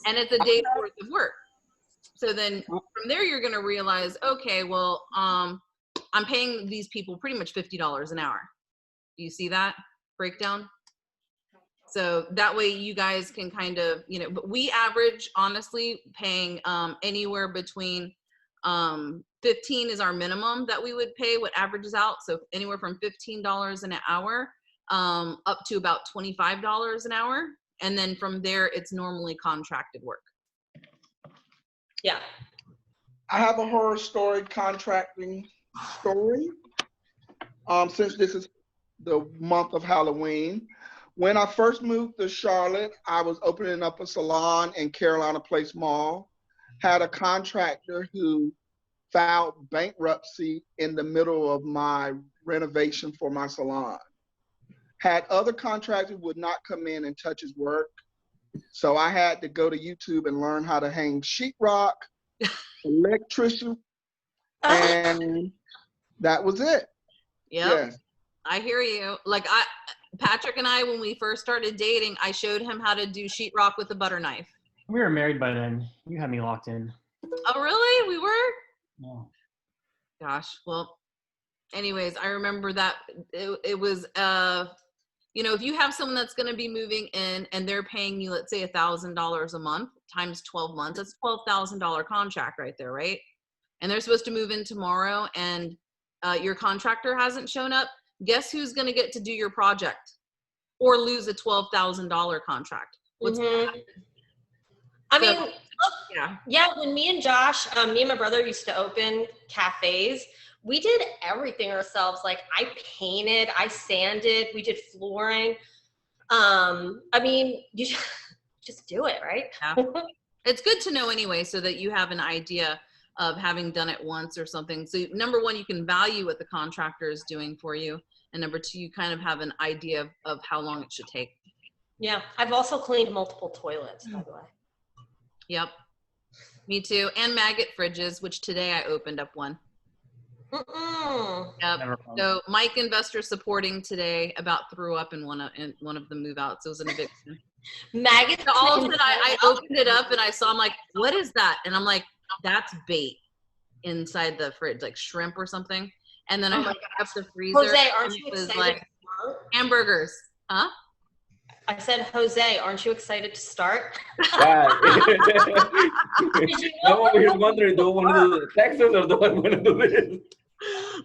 And it's a day's worth of work. So then from there, you're going to realize, okay, well, I'm paying these people pretty much $50 an hour. Do you see that breakdown? So that way you guys can kind of, you know, but we average, honestly, paying anywhere between 15 is our minimum that we would pay, what averages out. So anywhere from $15 an hour up to about $25 an hour. And then from there, it's normally contracted work. Yeah. I have a horror story contracting story. Since this is the month of Halloween. When I first moved to Charlotte, I was opening up a salon in Carolina Place Mall. Had a contractor who filed bankruptcy in the middle of my renovation for my salon. Had other contractors would not come in and touch his work. So I had to go to YouTube and learn how to hang sheetrock, electrician, and that was it. Yep. Yes. I hear you. Like Patrick and I, when we first started dating, I showed him how to do sheetrock with a butter knife. We were married by then. You had me locked in. Oh, really? We were? No. Gosh. Well, anyways, I remember that it was, you know, if you have someone that's going to be moving in and they're paying you, let's say $1,000 a month times 12 months, that's $12,000 contract right there, right? And they're supposed to move in tomorrow and your contractor hasn't shown up. Guess who's going to get to do your project or lose a $12,000 contract? What's gonna happen? I mean, yeah, when me and Josh, me and my brother used to open cafes, we did everything ourselves. Like I painted, I sanded, we did flooring. I mean, you just do it, right? Yeah. It's good to know anyway, so that you have an idea of having done it once or something. So number one, you can value what the contractor is doing for you. And number two, you kind of have an idea of how long it should take. Yeah. I've also cleaned multiple toilets, by the way. Yep. Me too. And maggot fridges, which today I opened up one. Yep. So Mike Investor Supporting today about threw up in one of the move outs. It was an eviction. Maggots. So all of a sudden I opened it up and I saw, I'm like, what is that? And I'm like, that's bait inside the fridge, like shrimp or something. And then I opened up the freezer. Jose, aren't you excited like to start? Hamburgers. Huh? I said, Jose, aren't you excited to start? I'm over here wondering, do I want to do the Texas or do I want to do this?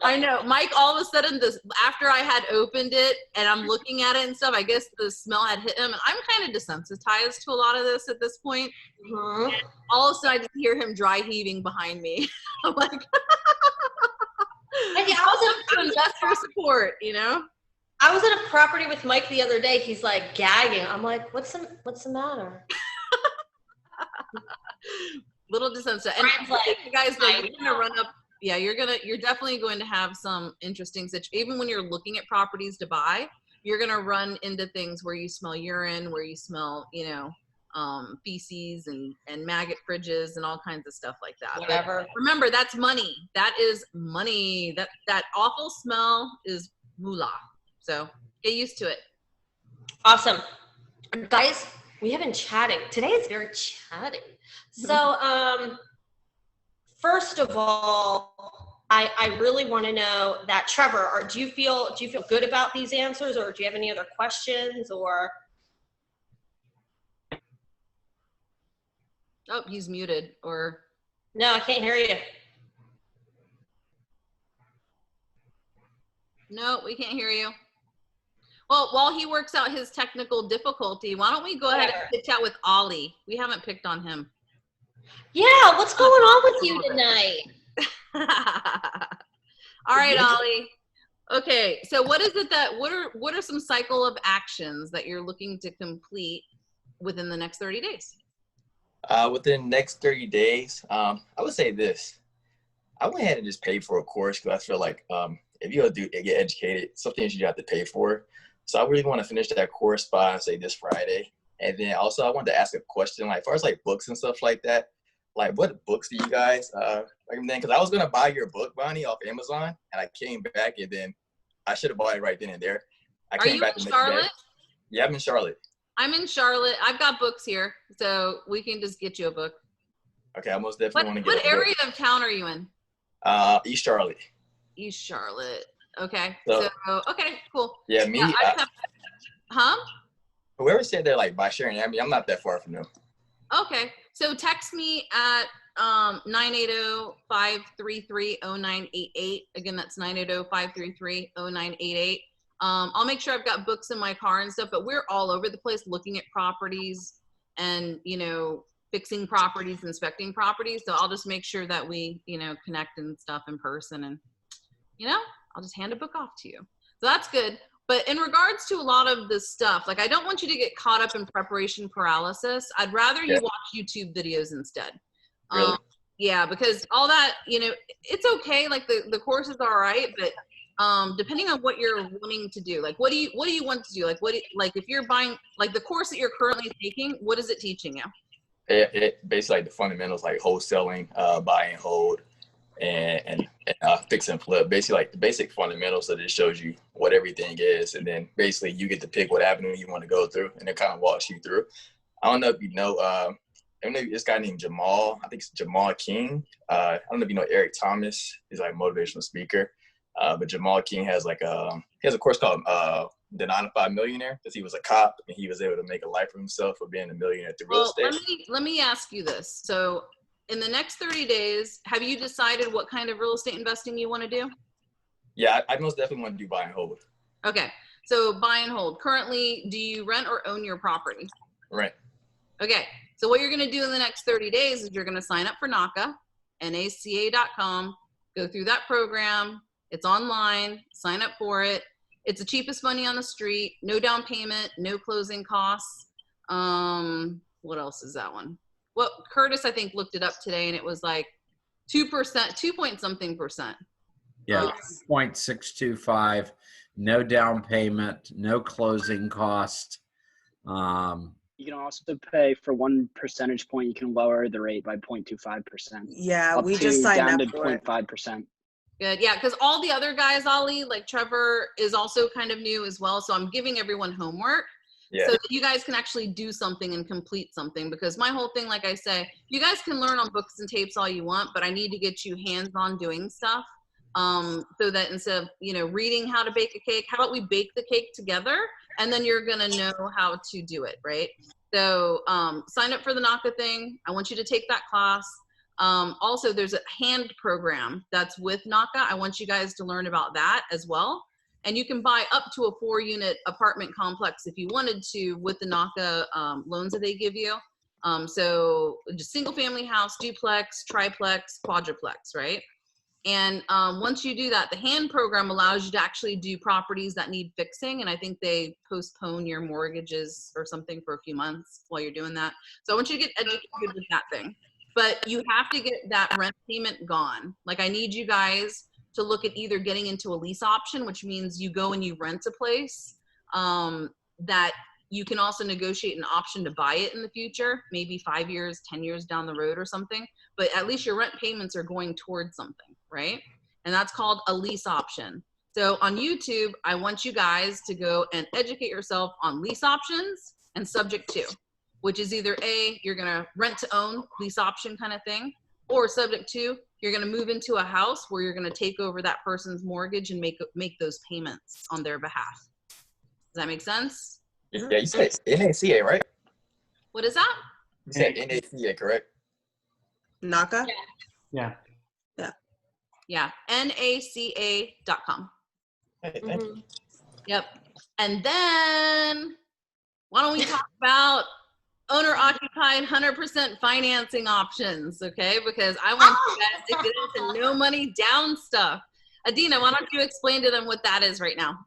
I know. Mike, all of a sudden, after I had opened it and I'm looking at it and stuff, I guess the smell had hit him. And I'm kind of desensitized to a lot of this at this point. And all of a sudden, I just hear him dry heaving behind me. I'm like, I was investor support, you know? I was at a property with Mike the other day. He's like gagging. I'm like, what's the matter? Little desensitized. And you guys, like, you're gonna run up. Yeah, you're definitely going to have some interesting situations. Even when you're looking at properties to buy, you're gonna run into things where you smell urine, where you smell, you know, feces and maggot fridges and all kinds of stuff like that. Whatever. But remember, that's money. That is money. That awful smell is moolah. So get used to it. Awesome. Guys, we have been chatting. Today is very chatty. So first of all, I really want to know that, Trevor, do you feel good about these answers, or do you have any other questions? Or oh, he's muted. Or no, I can't hear you. No, we can't hear you. Well, while he works out his technical difficulty, why don't we go ahead and pitch out with Ollie? We haven't picked on him. Yeah, what's going on with you tonight? All right, Ollie. Okay, so what is it that what are some cycle of actions that you're looking to complete within the next 30 days? Within the next 30 days, I would say this. I went ahead and just paid for a course because I feel like if you're going to get educated, some things you have to pay for. So I really want to finish that course by, say, this Friday. And then also I wanted to ask a question, like, as far as like books and stuff like that, like what books do you guys recommend? Because I was going to buy your book, Bonnie, off Amazon, and I came back, and then I should have bought it right then and there. I came back in Charlotte? Yeah, I'm in Charlotte. I'm in Charlotte. I've got books here, so we can just get you a book. Okay, I most definitely want to get What area of town are you in? East Charlotte. East Charlotte. Okay. So, okay, cool. Yeah, me. I just have, huh? Whoever said that, like by sharing, I mean, I'm not that far from them. Okay. So text me at 980-533-0988. Again, that's 980-533-0988. I'll make sure I've got books in my car and stuff, but we're all over the place looking at properties and, you know, fixing properties, inspecting properties. So I'll just make sure that we, you know, connect and stuff in person, and, you know, I'll just hand a book off to you. So that's good. But in regards to a lot of this stuff, like, I don't want you to get caught up in preparation paralysis. I'd rather you watch YouTube videos instead. Really? Yeah, because all that, you know, it's okay. Like the course is all right, but depending on what you're wanting to do, like what do you want to do? Like like if you're buying, like the course that you're currently taking, what is it teaching you? It basically like the fundamentals, like wholesaling, buy and hold, and fix and flip. Basically like the basic fundamentals that it shows you what everything is, and then basically you get to pick what avenue you want to go through, and it kind of walks you through. I don't know if you know, I don't know this guy named Jamal. I think it's Jamal King. I don't know if you know Eric Thomas. He's like a motivational speaker. But Jamal King has like he has a course called The 9 to 5 Millionaire, because he was a cop and he was able to make a life for himself for being a millionaire through real estate. Let me ask you this. So in the next 30 days, have you decided what kind of real estate investing you want to do? Yeah, I most definitely want to do buy and hold. Okay, so buy and hold. Currently, do you rent or own your property? Rent. Okay, so what you're going to do in the next 30 days is you're going to sign up for NACA, NACA.com, go through that program. It's online, sign up for it. It's the cheapest money on the street, no down payment, no closing costs. What else is that one? Well, Curtis, I think, looked it up today, and it was like 2%, 2 point something percent. Yeah, 0.625, no down payment, no closing cost. You can also pay for 1 percentage point. You can lower the rate by 0.25%. Yeah, up we to just signed down up to for it. 0.5%. Good, yeah, because all the other guys, Ollie, like Trevor, is also kind of new as well. So I'm giving everyone homework so that you guys can actually do something and complete something. Because my whole thing, like I say, you guys can learn on books and tapes all you want, but I need to get you hands-on doing stuff. So that instead of, you know, reading how to bake a cake, how about we bake the cake together, and then you're gonna know how to do it, right? So sign up for the NACA thing. I want you to take that class. Also, there's a hand program that's with NACA. I want you guys to learn about that as well. And you can buy up to a 4-unit apartment complex if you wanted to with the NACA loans that they give you. So just single family house, duplex, triplex, quadruplex, right? And once you do that, the hand program allows you to actually do properties that need fixing. And I think they postpone your mortgages or something for a few months while you're doing that. So I want you to get educated with that thing. But you have to get that rent payment gone. Like, I need you guys to look at either getting into a lease option, which means you go and you rent a place, that you can also negotiate an option to buy it in the future, maybe 5 years, 10 years down the road or something. But at least your rent payments are going towards something, right? And that's called a lease option. So on YouTube, I want you guys to go and educate yourself on lease options and subject to, which is either A, you're gonna rent to own, lease option kind of thing, or subject to, you're gonna move into a house where you're gonna take over that person's mortgage and make those payments on their behalf. Does that make sense? Yeah, you said NACA, right? What is that? You said NACA, correct? NACA? Yeah. Yeah, NACA.com. Hey, thank you. Yep. And then why don't we talk about owner-occupied 100% financing options, okay? Because I want you guys to get into no money down stuff. Adina, why don't you explain to them what that is right now?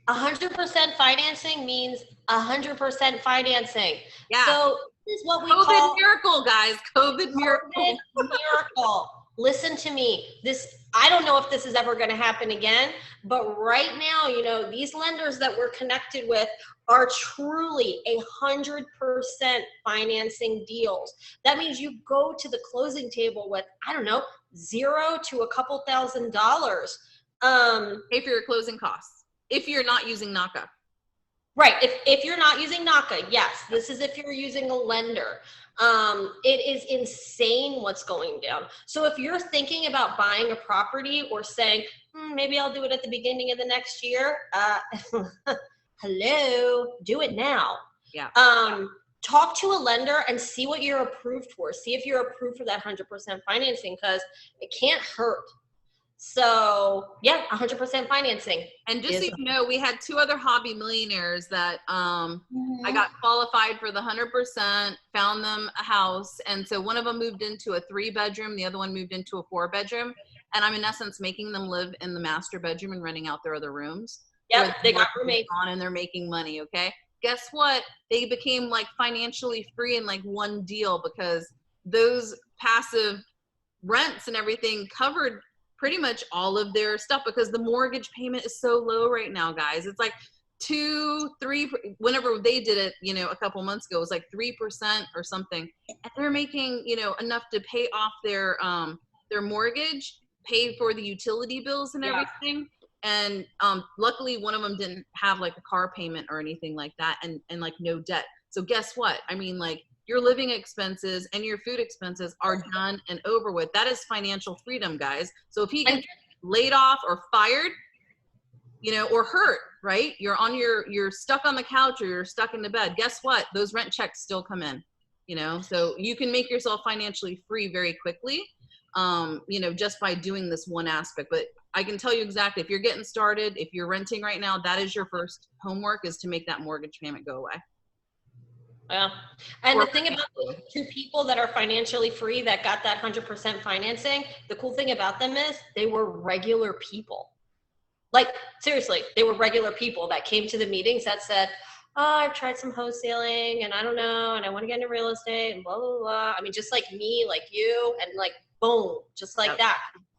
100% financing means 100% financing. Yeah. So this is what we COVID call miracle, guys. COVID miracle. COVID miracle. Listen to me. I don't know if this is ever going to happen again, but right now, you know, these lenders that we're connected with are truly 100% financing deals. That means you go to the closing table with, I don't know, $0 to a couple $1,000. Pay for your closing costs if you're not using NACA. Right. If you're not using NACA, yes, this is if you're using a lender. It is insane what's going down. So if you're thinking about buying a property or saying, maybe I'll do it at the beginning of the next year, hello, do it now. Yeah. Talk to a lender and see what you're approved for. See if you're approved for that 100% financing, because it can't hurt. So yeah, 100% financing. And just so you know, we had 2 other hobby millionaires that I got qualified for the 100%, found them a house. And so one of them moved into a 3-bedroom, the other one moved into a 4-bedroom. And I'm in essence making them live in the master bedroom and renting out their other rooms. Yep, they got roommates on and they're making money, okay? Guess what? They became like financially free in like one deal, because those passive rents and everything covered pretty much all of their stuff, because the mortgage payment is so low right now, guys. It's like 2-3, whenever they did it, you know, a couple months ago, it was like 3% or something. And they're making, you know, enough to pay off their mortgage, pay for the utility bills and everything. And luckily one of them didn't have like a car payment or anything like that, and like no debt. So guess what? I mean, like, your living expenses and your food expenses are done and over with. That is financial freedom, guys. So if he gets laid off or fired, you know, or hurt, right? You're stuck on the couch or you're stuck in the bed. Guess what? Those rent checks still come in, you know? So you can make yourself financially free very quickly, you know, just by doing this one aspect. But I can tell you exactly, if you're getting started, if you're renting right now, that is your first homework, is to make that mortgage payment go away. Yeah. And the thing about those 2 people that are financially free that got that 100% financing, the cool thing about them is they were regular people. Like, seriously, they were regular people that came to the meetings that said, oh, I've tried some wholesaling and I don't know, and I want to get into real estate and blah, blah, blah. I mean, just like me, like you, and like, boom, just like that,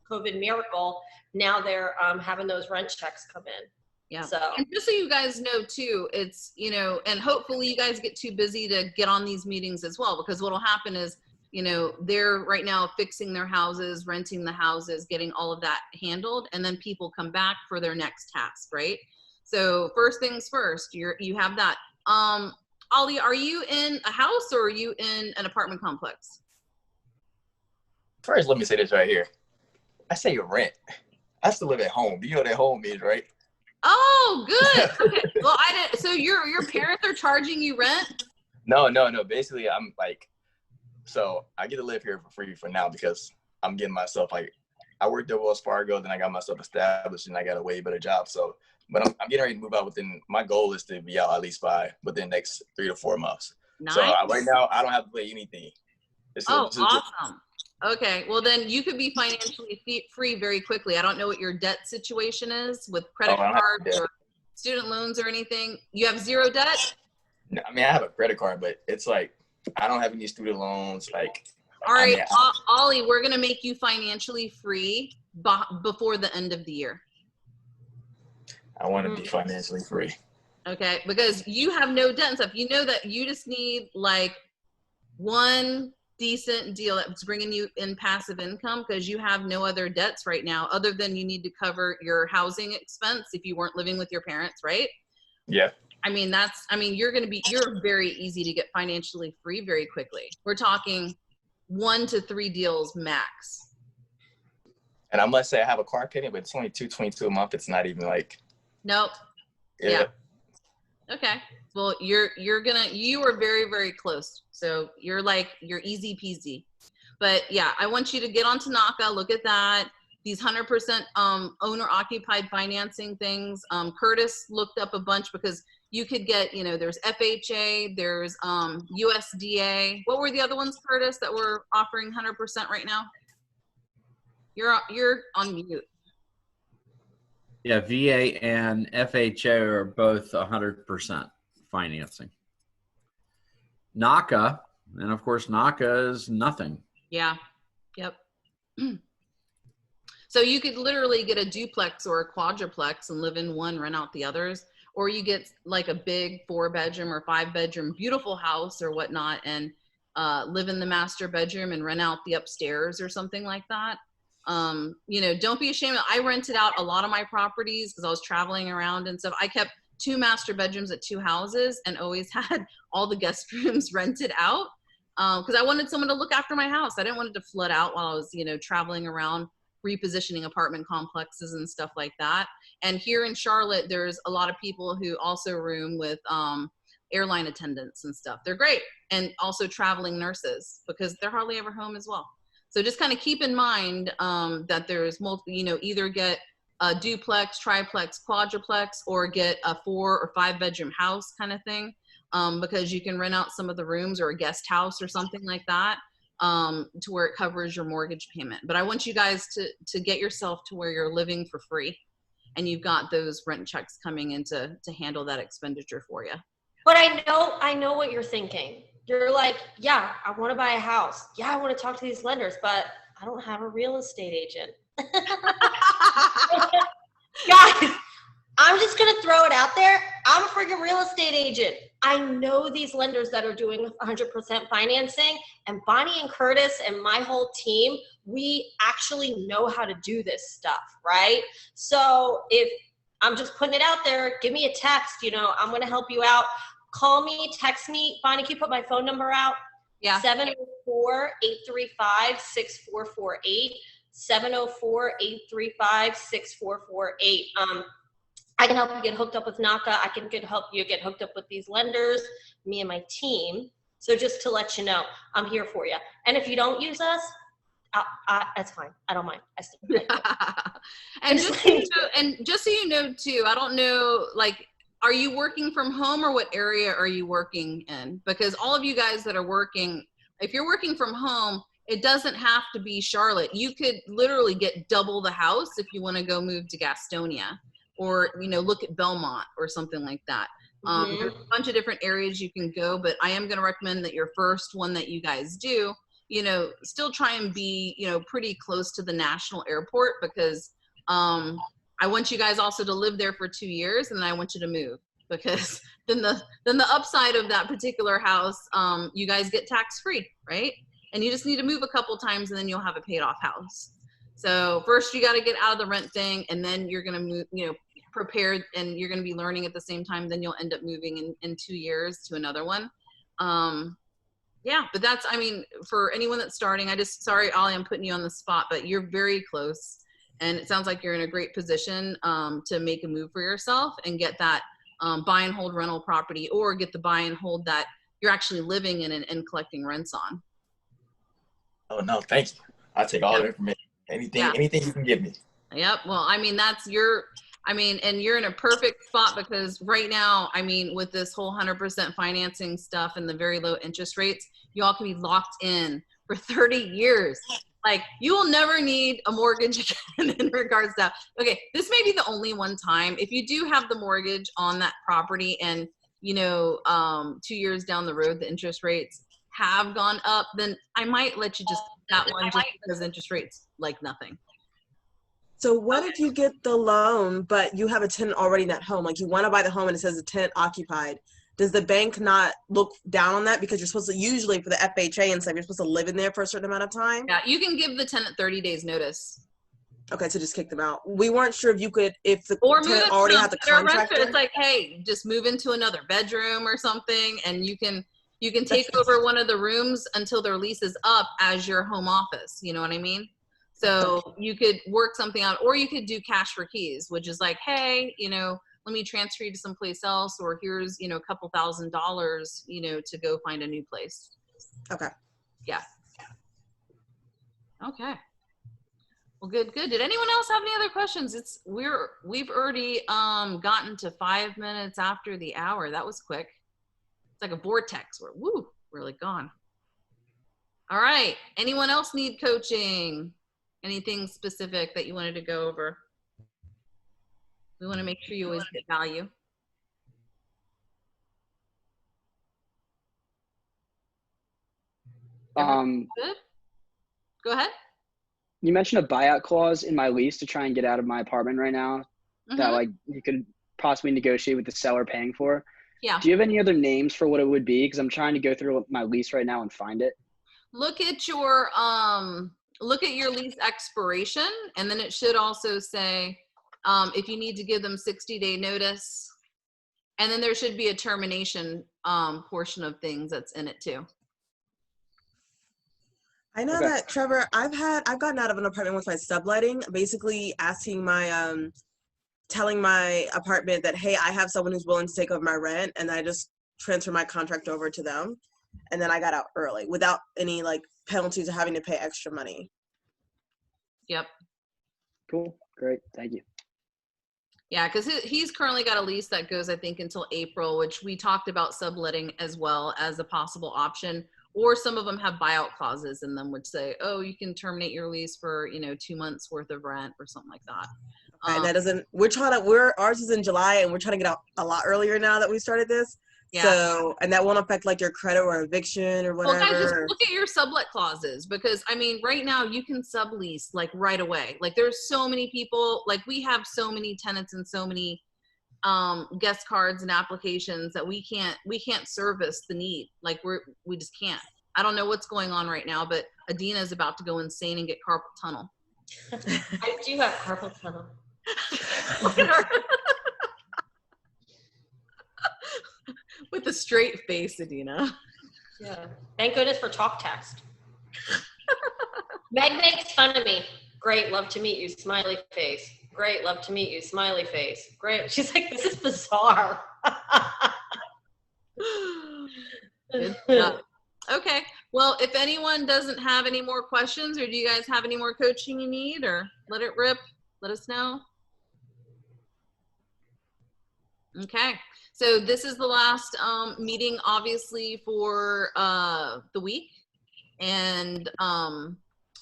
COVID miracle. Now they're having those rent checks come in. Yeah. So, and just so you guys know too, it's, you know, and hopefully you guys get too busy to get on these meetings as well, because what'll happen is, you know, they're right now fixing their houses, renting the houses, getting all of that handled, and then people come back for their next task, right? So first things first, you have that. Ollie, are you in a house or are you in an apartment complex? First, let me say this right here. I say rent. I still live at home. You know what at home is, right? Oh, good. Okay. Well, I didn't. So your parents are charging you rent? No. Basically, I'm like, so I get to live here for free for now because I'm getting myself, like, I worked at Wells Fargo, then I got myself established and I got a way better job. So, but I'm getting ready to move out within, my goal is to be out at least within the next 3 to 4 months. Nice. So right now, I don't have to pay anything. Awesome. Okay, well then you could be financially free very quickly. I don't know what your debt situation is with credit cards or student loans or anything. You have 0 debt? No, I mean, I have a credit card, but it's like, I don't have any student loans. Like, all right, Ollie, we're gonna make you financially free before the end of the year. I want to be financially free. Okay, because you have no debt and stuff. You know that you just need like one decent deal that's bringing you in passive income, because you have no other debts right now other than you need to cover your housing expense if you weren't living with your parents, right? Yeah. I mean, you're very easy to get financially free very quickly. We're talking 1 to 3 deals max. And I must say I have a car payment, but it's only $222 a month. It's not even like. Nope. Yeah. Okay. Well, you are very, very close. So you're easy peasy. But yeah, I want you to get onto NACA, look at that. These 100% owner occupied financing things. Curtis looked up a bunch because you could get, you know, there's FHA, there's USDA. What were the other ones, Curtis, that were offering 100% right now? You're on mute. Yeah, VA and FHA are both 100% financing. NACA, and of course NACA is nothing. Yeah. Yep. So you could literally get a duplex or a quadruplex and live in one, rent out the others, or you get like a big 4-bedroom or 5-bedroom beautiful house or whatnot and live in the master bedroom and rent out the upstairs or something like that. You know, don't be ashamed. I rented out a lot of my properties because I was traveling around and stuff. I kept 2 master bedrooms at 2 houses and always had all the guest rooms rented out because I wanted someone to look after my house. I didn't want it to flood out while I was, you know, traveling around repositioning apartment complexes and stuff like that. And here in Charlotte, there's a lot of people who also room with airline attendants and stuff. They're great. And also traveling nurses because they're hardly ever home as well. So just kind of keep in mind that there's multiple, you know, either get a duplex, triplex, quadruplex, or get a 4 or 5 bedroom house kind of thing, because you can rent out some of the rooms or a guest house or something like that to where it covers your mortgage payment. But I want you guys to get yourself to where you're living for free and you've got those rent checks coming in to handle that expenditure for you. But I know what you're thinking. You're like, yeah, I want to buy a house. Yeah, I want to talk to these lenders, but I don't have a real estate agent. Guys, I'm just going to throw it out there. I'm a freaking real estate agent. I know these lenders that are doing 100% financing, and Bonnie and Curtis and my whole team, we actually know how to do this stuff, right? So if I'm just putting it out there, give me a text, you know, I'm going to help you out. Call me, text me. Bonnie, can you put my phone number out? Yeah. 704-835-6448. 704-835-6448. I can help you get hooked up with NACA. I can help you get hooked up with these lenders, me and my team. So just to let you know, I'm here for you. And if you don't use us, that's fine. I don't mind. I still and just so you know too, I don't know, like, are you working from home or what area are you working in? Because all of you guys that are working, if you're working from home, it doesn't have to be Charlotte. You could literally get double the house if you want to go move to Gastonia or, you know, look at Belmont or something like that. There's a bunch of different areas you can go, but I am going to recommend that your first one that you guys do, you know, still try and be, you know, pretty close to the national airport because I want you guys also to live there for 2 years and then I want you to move because then the upside of that particular house, you guys get tax free, right? And you just need to move a couple times and then you'll have a paid off house. So first you got to get out of the rent thing and then you're going to move, you know, prepared and you're going to be learning at the same time. Then you'll end up moving in 2 years to another one. Yeah, but that's, I mean, for anyone that's starting, sorry, Ollie, I'm putting you on the spot, but you're very close. And it sounds like you're in a great position to make a move for yourself and get that buy and hold rental property or get the buy and hold that you're actually living in and collecting rents on. Oh, no, thank you. I'll take all the information. Anything you can give me. Yep. Well, I mean, and you're in a perfect spot because right now, I mean, with this whole 100% financing stuff and the very low interest rates, you all can be locked in for 30 years. Like, you will never need a mortgage again in regards to, okay, this may be the only one time. If you do have the mortgage on that property and, you know, 2 years down the road, the interest rates have gone up, then I might let you just that one just because interest rates like nothing. So what if you get the loan, but you have a tenant already in that home? Like you want to buy the home and it says the tenant occupied. Does the bank not look down on that because you're supposed to, usually for the FHA and stuff, you're supposed to live in there for a certain amount of time? Yeah, you can give the tenant 30 days notice. Okay, so just kick them out. We weren't sure if you could, if the tenant already had the contract. It's like, hey, just move into another bedroom or something, and you can take over one of the rooms until their lease is up as your home office. You know what I mean? So you could work something out, or you could do cash for keys, which is like, hey, you know, let me transfer you to someplace else, or here's, you know, a couple $1,000s, you know, to go find a new place. Okay. Yeah. Okay. Well, good. Did anyone else have any other questions? We've already gotten to 5 minutes after the hour. That was quick. It's like a vortex. We're like gone. All right. Anyone else need coaching? Anything specific that you wanted to go over? We want to make sure you always get value. Good. Go ahead. You mentioned a buyout clause in my lease to try and get out of my apartment right now that like you could possibly negotiate with the seller paying for. Yeah. Do you have any other names for what it would be? Because I'm trying to go through my lease right now and find it. Look at your lease expiration, and then it should also say if you need to give them 60-day notice, And then there should be a termination portion of things that's in it too. I know that, Trevor, I've gotten out of an apartment with my subletting, basically asking telling my apartment that, hey, I have someone who's willing to take over my rent, and I just transfer my contract over to them. And then I got out early without any like penalties or having to pay extra money. Yep. Cool. Great. Thank you. Yeah, because he's currently got a lease that goes, I think, until April, which we talked about subletting as well as a possible option. Or some of them have buyout clauses in them, which say, oh, you can terminate your lease for, 2 months worth of rent or something like that. And that doesn't, ours is in July, and we're trying to get out a lot earlier now that we started this. Yeah. So, and that won't affect like your credit or eviction or whatever. Well, guys, just look at your sublet clauses, because I mean, right now you can sublease like right away. Like there's so many people, like we have so many tenants and so many guest cards and applications that we can't service the need. Like we just can't. I don't know what's going on right now, but Adina is about to go insane and get carpal tunnel. I do have carpal tunnel. Look at her. With a straight face, Adina. Yeah. Thank goodness for talk text. Meg makes fun of me. Great, love to meet you, smiley face. Great, love to meet you, smiley face. Great. She's like, this is bizarre. Okay. Well, if anyone doesn't have any more questions, or do you guys have any more coaching you need, or let it rip, let us know. Okay. So this is the last meeting, obviously, for the week. And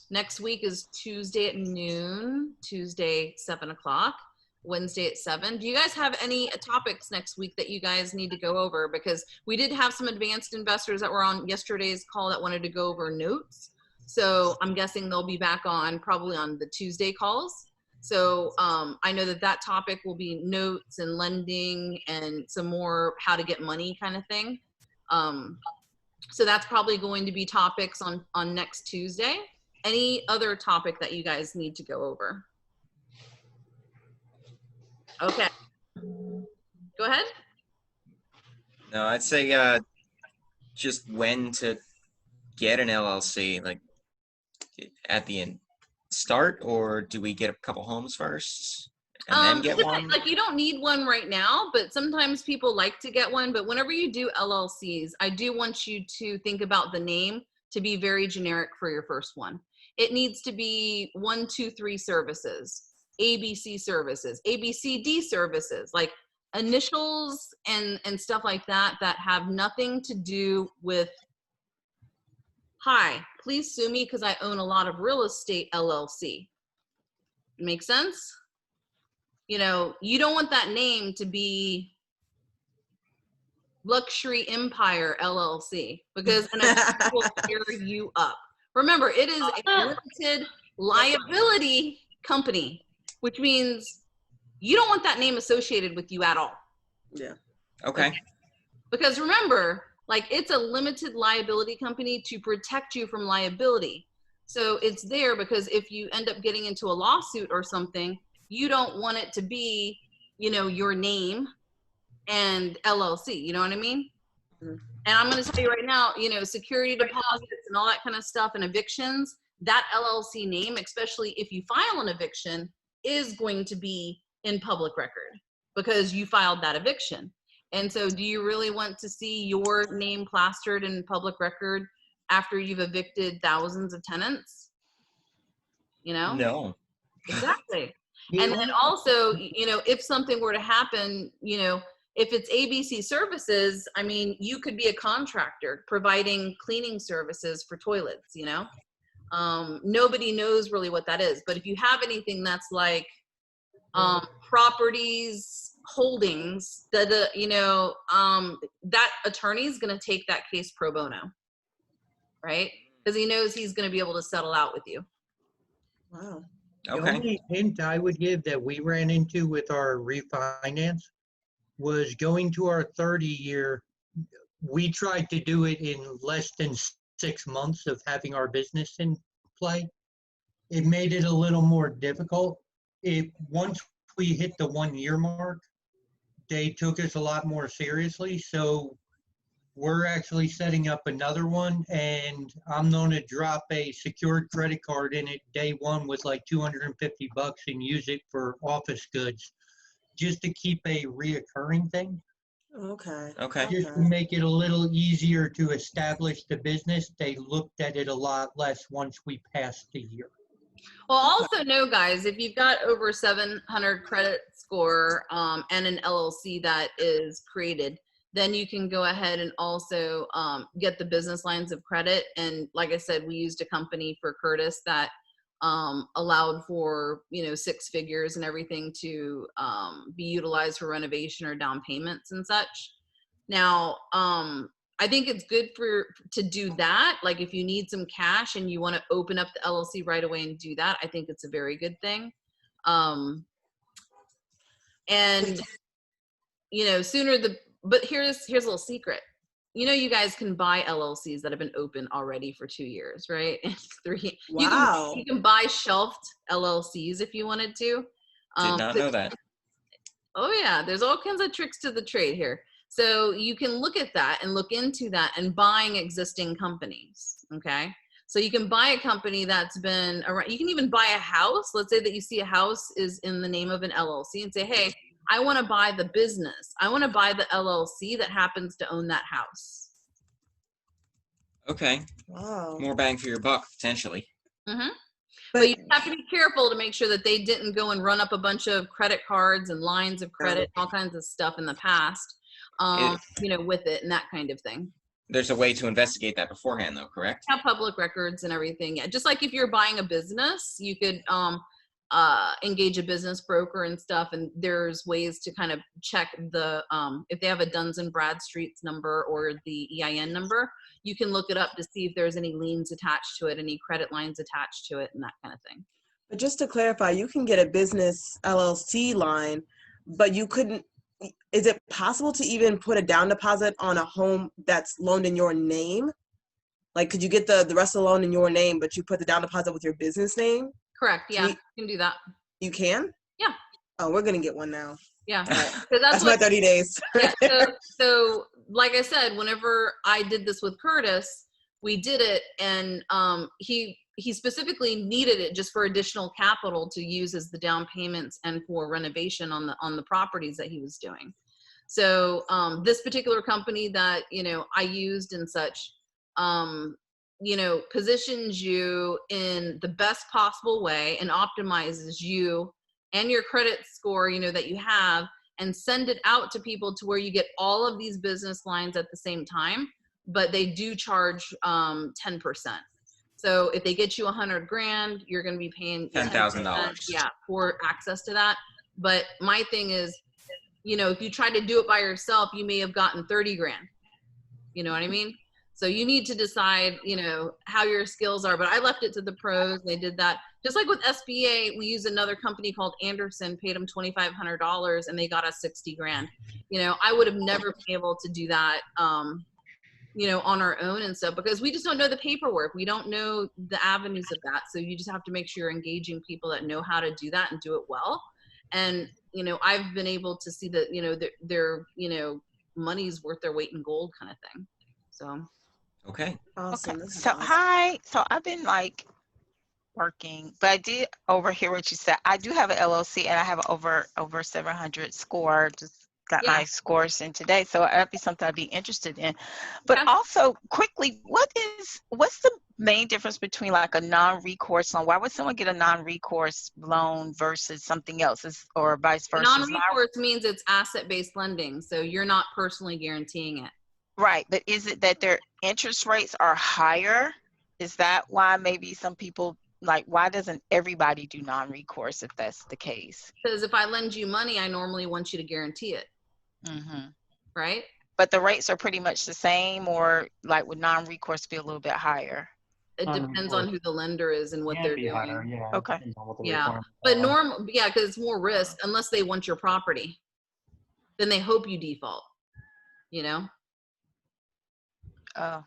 next week is Tuesday at noon, Tuesday 7 o'clock, Wednesday at 7. Do you guys have any topics next week that you guys need to go over? Because we did have some advanced investors that were on yesterday's call that wanted to go over notes. So I'm guessing they'll be back on probably on the Tuesday calls. So I know that topic will be notes and lending and some more how to get money kind of thing. So that's probably going to be topics on next Tuesday. Any other topic that you guys need to go over? Okay. Go ahead. No, I'd say just when to get an LLC, like at the end. Start, or do we get a couple homes first and then get one? Like you don't need one right now, but sometimes people like to get one. But whenever you do LLCs, I do want you to think about the name to be very generic for your first one. It needs to be 1, 2, 3 services, ABC services, ABCD services, like initials and stuff like that have nothing to do with, hi, please sue me because I own a lot of real estate LLC. Make sense? You don't want that name to be Luxury Empire LLC, because an attorney will tear you up. Remember, it is a limited liability company, which means you don't want that name associated with you at all. Yeah. Okay. Because remember, like it's a limited liability company to protect you from liability. So it's there because if you end up getting into a lawsuit or something, you don't want it to be, your name and LLC, you know what I mean? Mm-hmm. And I'm going to tell you right now, security deposits and all that kind of stuff and evictions, that LLC name, especially if you file an eviction, is going to be in public record because you filed that eviction. And so do you really want to see your name plastered in public record after you've evicted thousands of tenants? No. Exactly. And then also, if something were to happen, if it's ABC services, I mean, you could be a contractor providing cleaning services for toilets, nobody knows really what that is. But if you have anything that's like properties, holdings, that attorney is going to take that case pro bono, right? Because he knows he's going to be able to settle out with you. Wow. Okay. The only hint I would give that we ran into with our refinance was going to our 30-year. We tried to do it in less than 6 months of having our business in play. It made it a little more difficult. Once we hit the 1 year mark, they took us a lot more seriously. So we're actually setting up another one, and I'm going to drop a secured credit card in it day one with like $250 and use it for office goods, just to keep a reoccurring thing. Okay. Okay. Just to make it a little easier to establish the business. They looked at it a lot less once we passed the year. Well, also know, guys, if you've got over 700 credit score and an LLC that is created, then you can go ahead and also get the business lines of credit. And like I said, we used a company for Curtis that allowed for, 6 figures and everything to be utilized for renovation or down payments and such. Now, I think it's good to do that. Like if you need some cash and you want to open up the LLC right away and do that, I think it's a very good thing. And but here's a little secret. You guys can buy LLCs that have been open already for 2 years, right? 3. Wow. You can buy shelved LLCs if you wanted to. Did not know that. Oh yeah, there's all kinds of tricks to the trade here. So you can look at that and look into that and buying existing companies, okay? So you can buy a company that's been around. You can even buy a house. Let's say that you see a house is in the name of an LLC and say, hey, I want to buy the business. I want to buy the LLC that happens to own that house. Okay. Wow. More bang for your buck, potentially. Mm-hmm. But you have to be careful to make sure that they didn't go and run up a bunch of credit cards and lines of credit, all kinds of stuff in the past, with it and that kind of thing. There's a way to investigate that beforehand, though, correct? Have public records and everything. Yeah, just like if you're buying a business, you could engage a business broker and stuff, and there's ways to kind of check the if they have a Duns and Bradstreet's number or the EIN number, you can look it up to see if there's any liens attached to it, any credit lines attached to it, and that kind of thing. But just to clarify, you can get a business LLC line, but you couldn't. Is it possible to even put a down deposit on a home that's loaned in your name? Like, could you get the rest of the loan in your name, but you put the down deposit with your business name? Correct. Yeah, you can do that. You can? Yeah. Oh, we're gonna get one now. Yeah. That's my 30 days. Yeah, so like I said, whenever I did this with Curtis, we did it, and he specifically needed it just for additional capital to use as the down payments and for renovation on the properties that he was doing. So this particular company that I used and such, positions you in the best possible way and optimizes you and your credit score, that you have, and send it out to people to where you get all of these business lines at the same time, but they do charge 10%. So if they get you $100,000, you're going to be paying $10,000. Yeah, for access to that. But my thing is, if you try to do it by yourself, you may have gotten $30,000. You know what I mean? So you need to decide, how your skills are. But I left it to the pros. They did that. Just like with SBA, we used another company called Anderson, paid them $2,500, and they got us $60,000. I would have never been able to do that, on our own and stuff, because we just don't know the paperwork. We don't know the avenues of that. So you just have to make sure you're engaging people that know how to do that and do it well. And, I've been able to see that, their money's worth their weight in gold kind of thing. So. Okay. Awesome. Okay. So hi. So I've been working, but I did overhear what you said. I do have an LLC and I have over 700 score. Just got my scores in today, so that'd be something I'd be interested in. But also, quickly, what's the main difference between like a non-recourse loan? Why would someone get a non-recourse loan versus something else, or vice versa? Non-recourse means it's asset-based lending, so you're not personally guaranteeing it. Right, but is it that their interest rates are higher? Is that why maybe some people, why doesn't everybody do non-recourse if that's the case? Because if I lend you money, I normally want you to guarantee it. Mm-hmm. Right? But the rates are pretty much the same, or would non-recourse be a little bit higher? It depends on who the lender is and what they're doing. Higher, yeah. Okay. Yeah, but because it's more risk unless they want your property. Then they hope you default. Oh,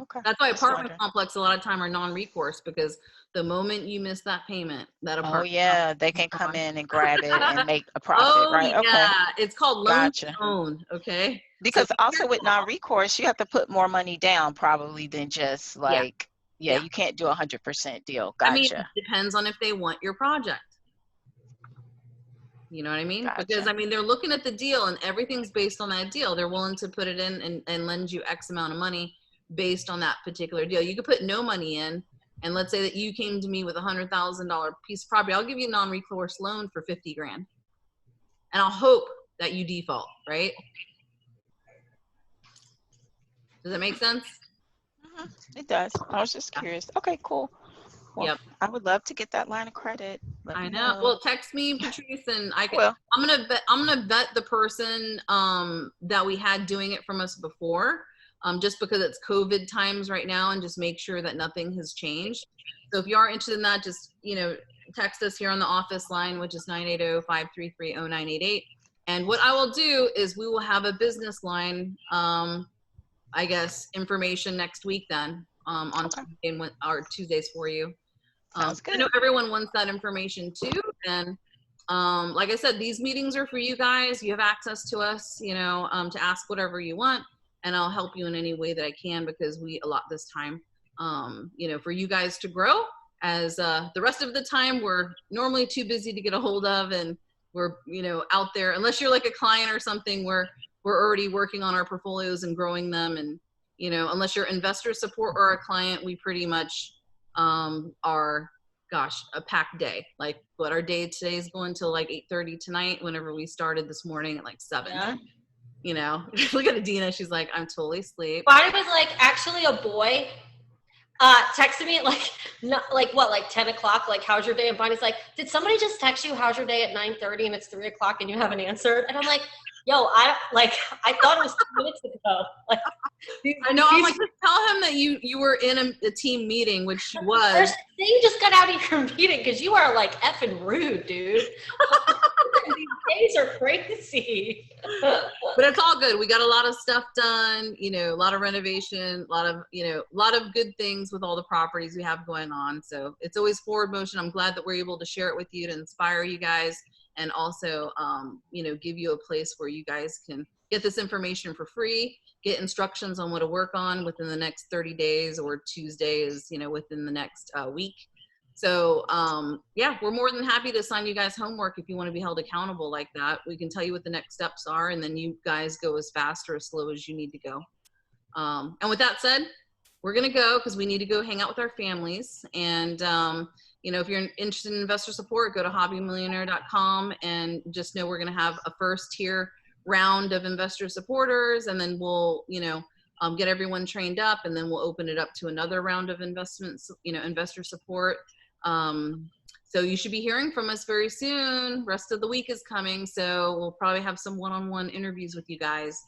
okay. That's why apartment complex a lot of time are non-recourse, because the moment you miss that payment, that apartment. Oh yeah, they can come in and grab it and make a profit, Oh right? Okay. yeah, it's called loan Gotcha. to own. Okay. Because So also with non-recourse, you have to put more money down probably than just like, yeah, you can't do 100% deal. I mean, Gotcha. it depends on if they want your project. You know what I mean? Gotcha. Because I mean, they're looking at the deal and everything's based on that deal. They're willing to put it in and lend you X amount of money based on that particular deal. You could put no money in, and let's say that you came to me with $100,000 piece of property. I'll give you a non-recourse loan for 50 grand. And I'll hope that you default, right? Does that make sense? It does. I was just curious. Okay, cool. Well, Yep. I would love to get that line of credit. Let I me know. Well, text me, Patrice, and I can. Well, I'm gonna vet the person that we had doing it from us before, just because it's COVID times right now, and just make sure that nothing has changed. So if you are interested in that, just text us here on the office line, which is 980-533-0988. And what I will do is we will have a business line, I guess, information next week then on Tuesday or Tuesdays for you. Sounds good. I know everyone wants that information too. And like I said, these meetings are for you guys. You have access to us, to ask whatever you want. And I'll help you in any way that I can because we allot this time, for you guys to grow. As the rest of the time, we're normally too busy to get a hold of, and we're, out there. Unless you're like a client or something, we're already working on our portfolios and growing them. And, unless you're investor support or a client, we pretty much are, a packed day. Like what our day today is going till like 8:30 tonight, whenever we started this morning at like 7. Yeah. Look at Adina. She's like, I'm totally asleep. Bonnie was like, actually a boy texted me at like 10 o'clock, like, how's your day? And Bonnie's like, did somebody just text you, how's your day at 9:30 and it's 3 o'clock and you haven't answered? And I'm like, yo, I thought it was 2 minutes ago. Like, I know. I'm like, just tell him that you were in a team meeting, which she was. They just got out of your meeting because you are like effing rude, dude. These days are crazy. But it's all good. We got a lot of stuff done, a lot of renovation, a lot of good things with all the properties we have going on. So it's always forward motion. I'm glad that we're able to share it with you to inspire you guys, and also, give you a place where you guys can get this information for free, get instructions on what to work on within the next 30 days or Tuesdays, within the next week. So, we're more than happy to assign you guys homework if you want to be held accountable like that. We can tell you what the next steps are, and then you guys go as fast or as slow as you need to go. And with that said, we're going to go because we need to go hang out with our families. And, if you're interested in investor support, go to hobbymillionaire.com and just know we're going to have a first tier round of investor supporters, and then we'll, get everyone trained up, and then we'll open it up to another round of investments, investor support. So you should be hearing from us very soon. Rest of the week is coming, so we'll probably have some one-on-one interviews with you guys.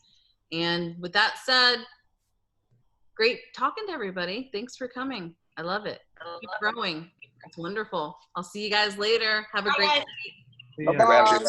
And with that said, great talking to everybody. Thanks for coming. I love it. Keep growing. It's wonderful. I'll see you guys later. Have a great night. Yeah. Bye.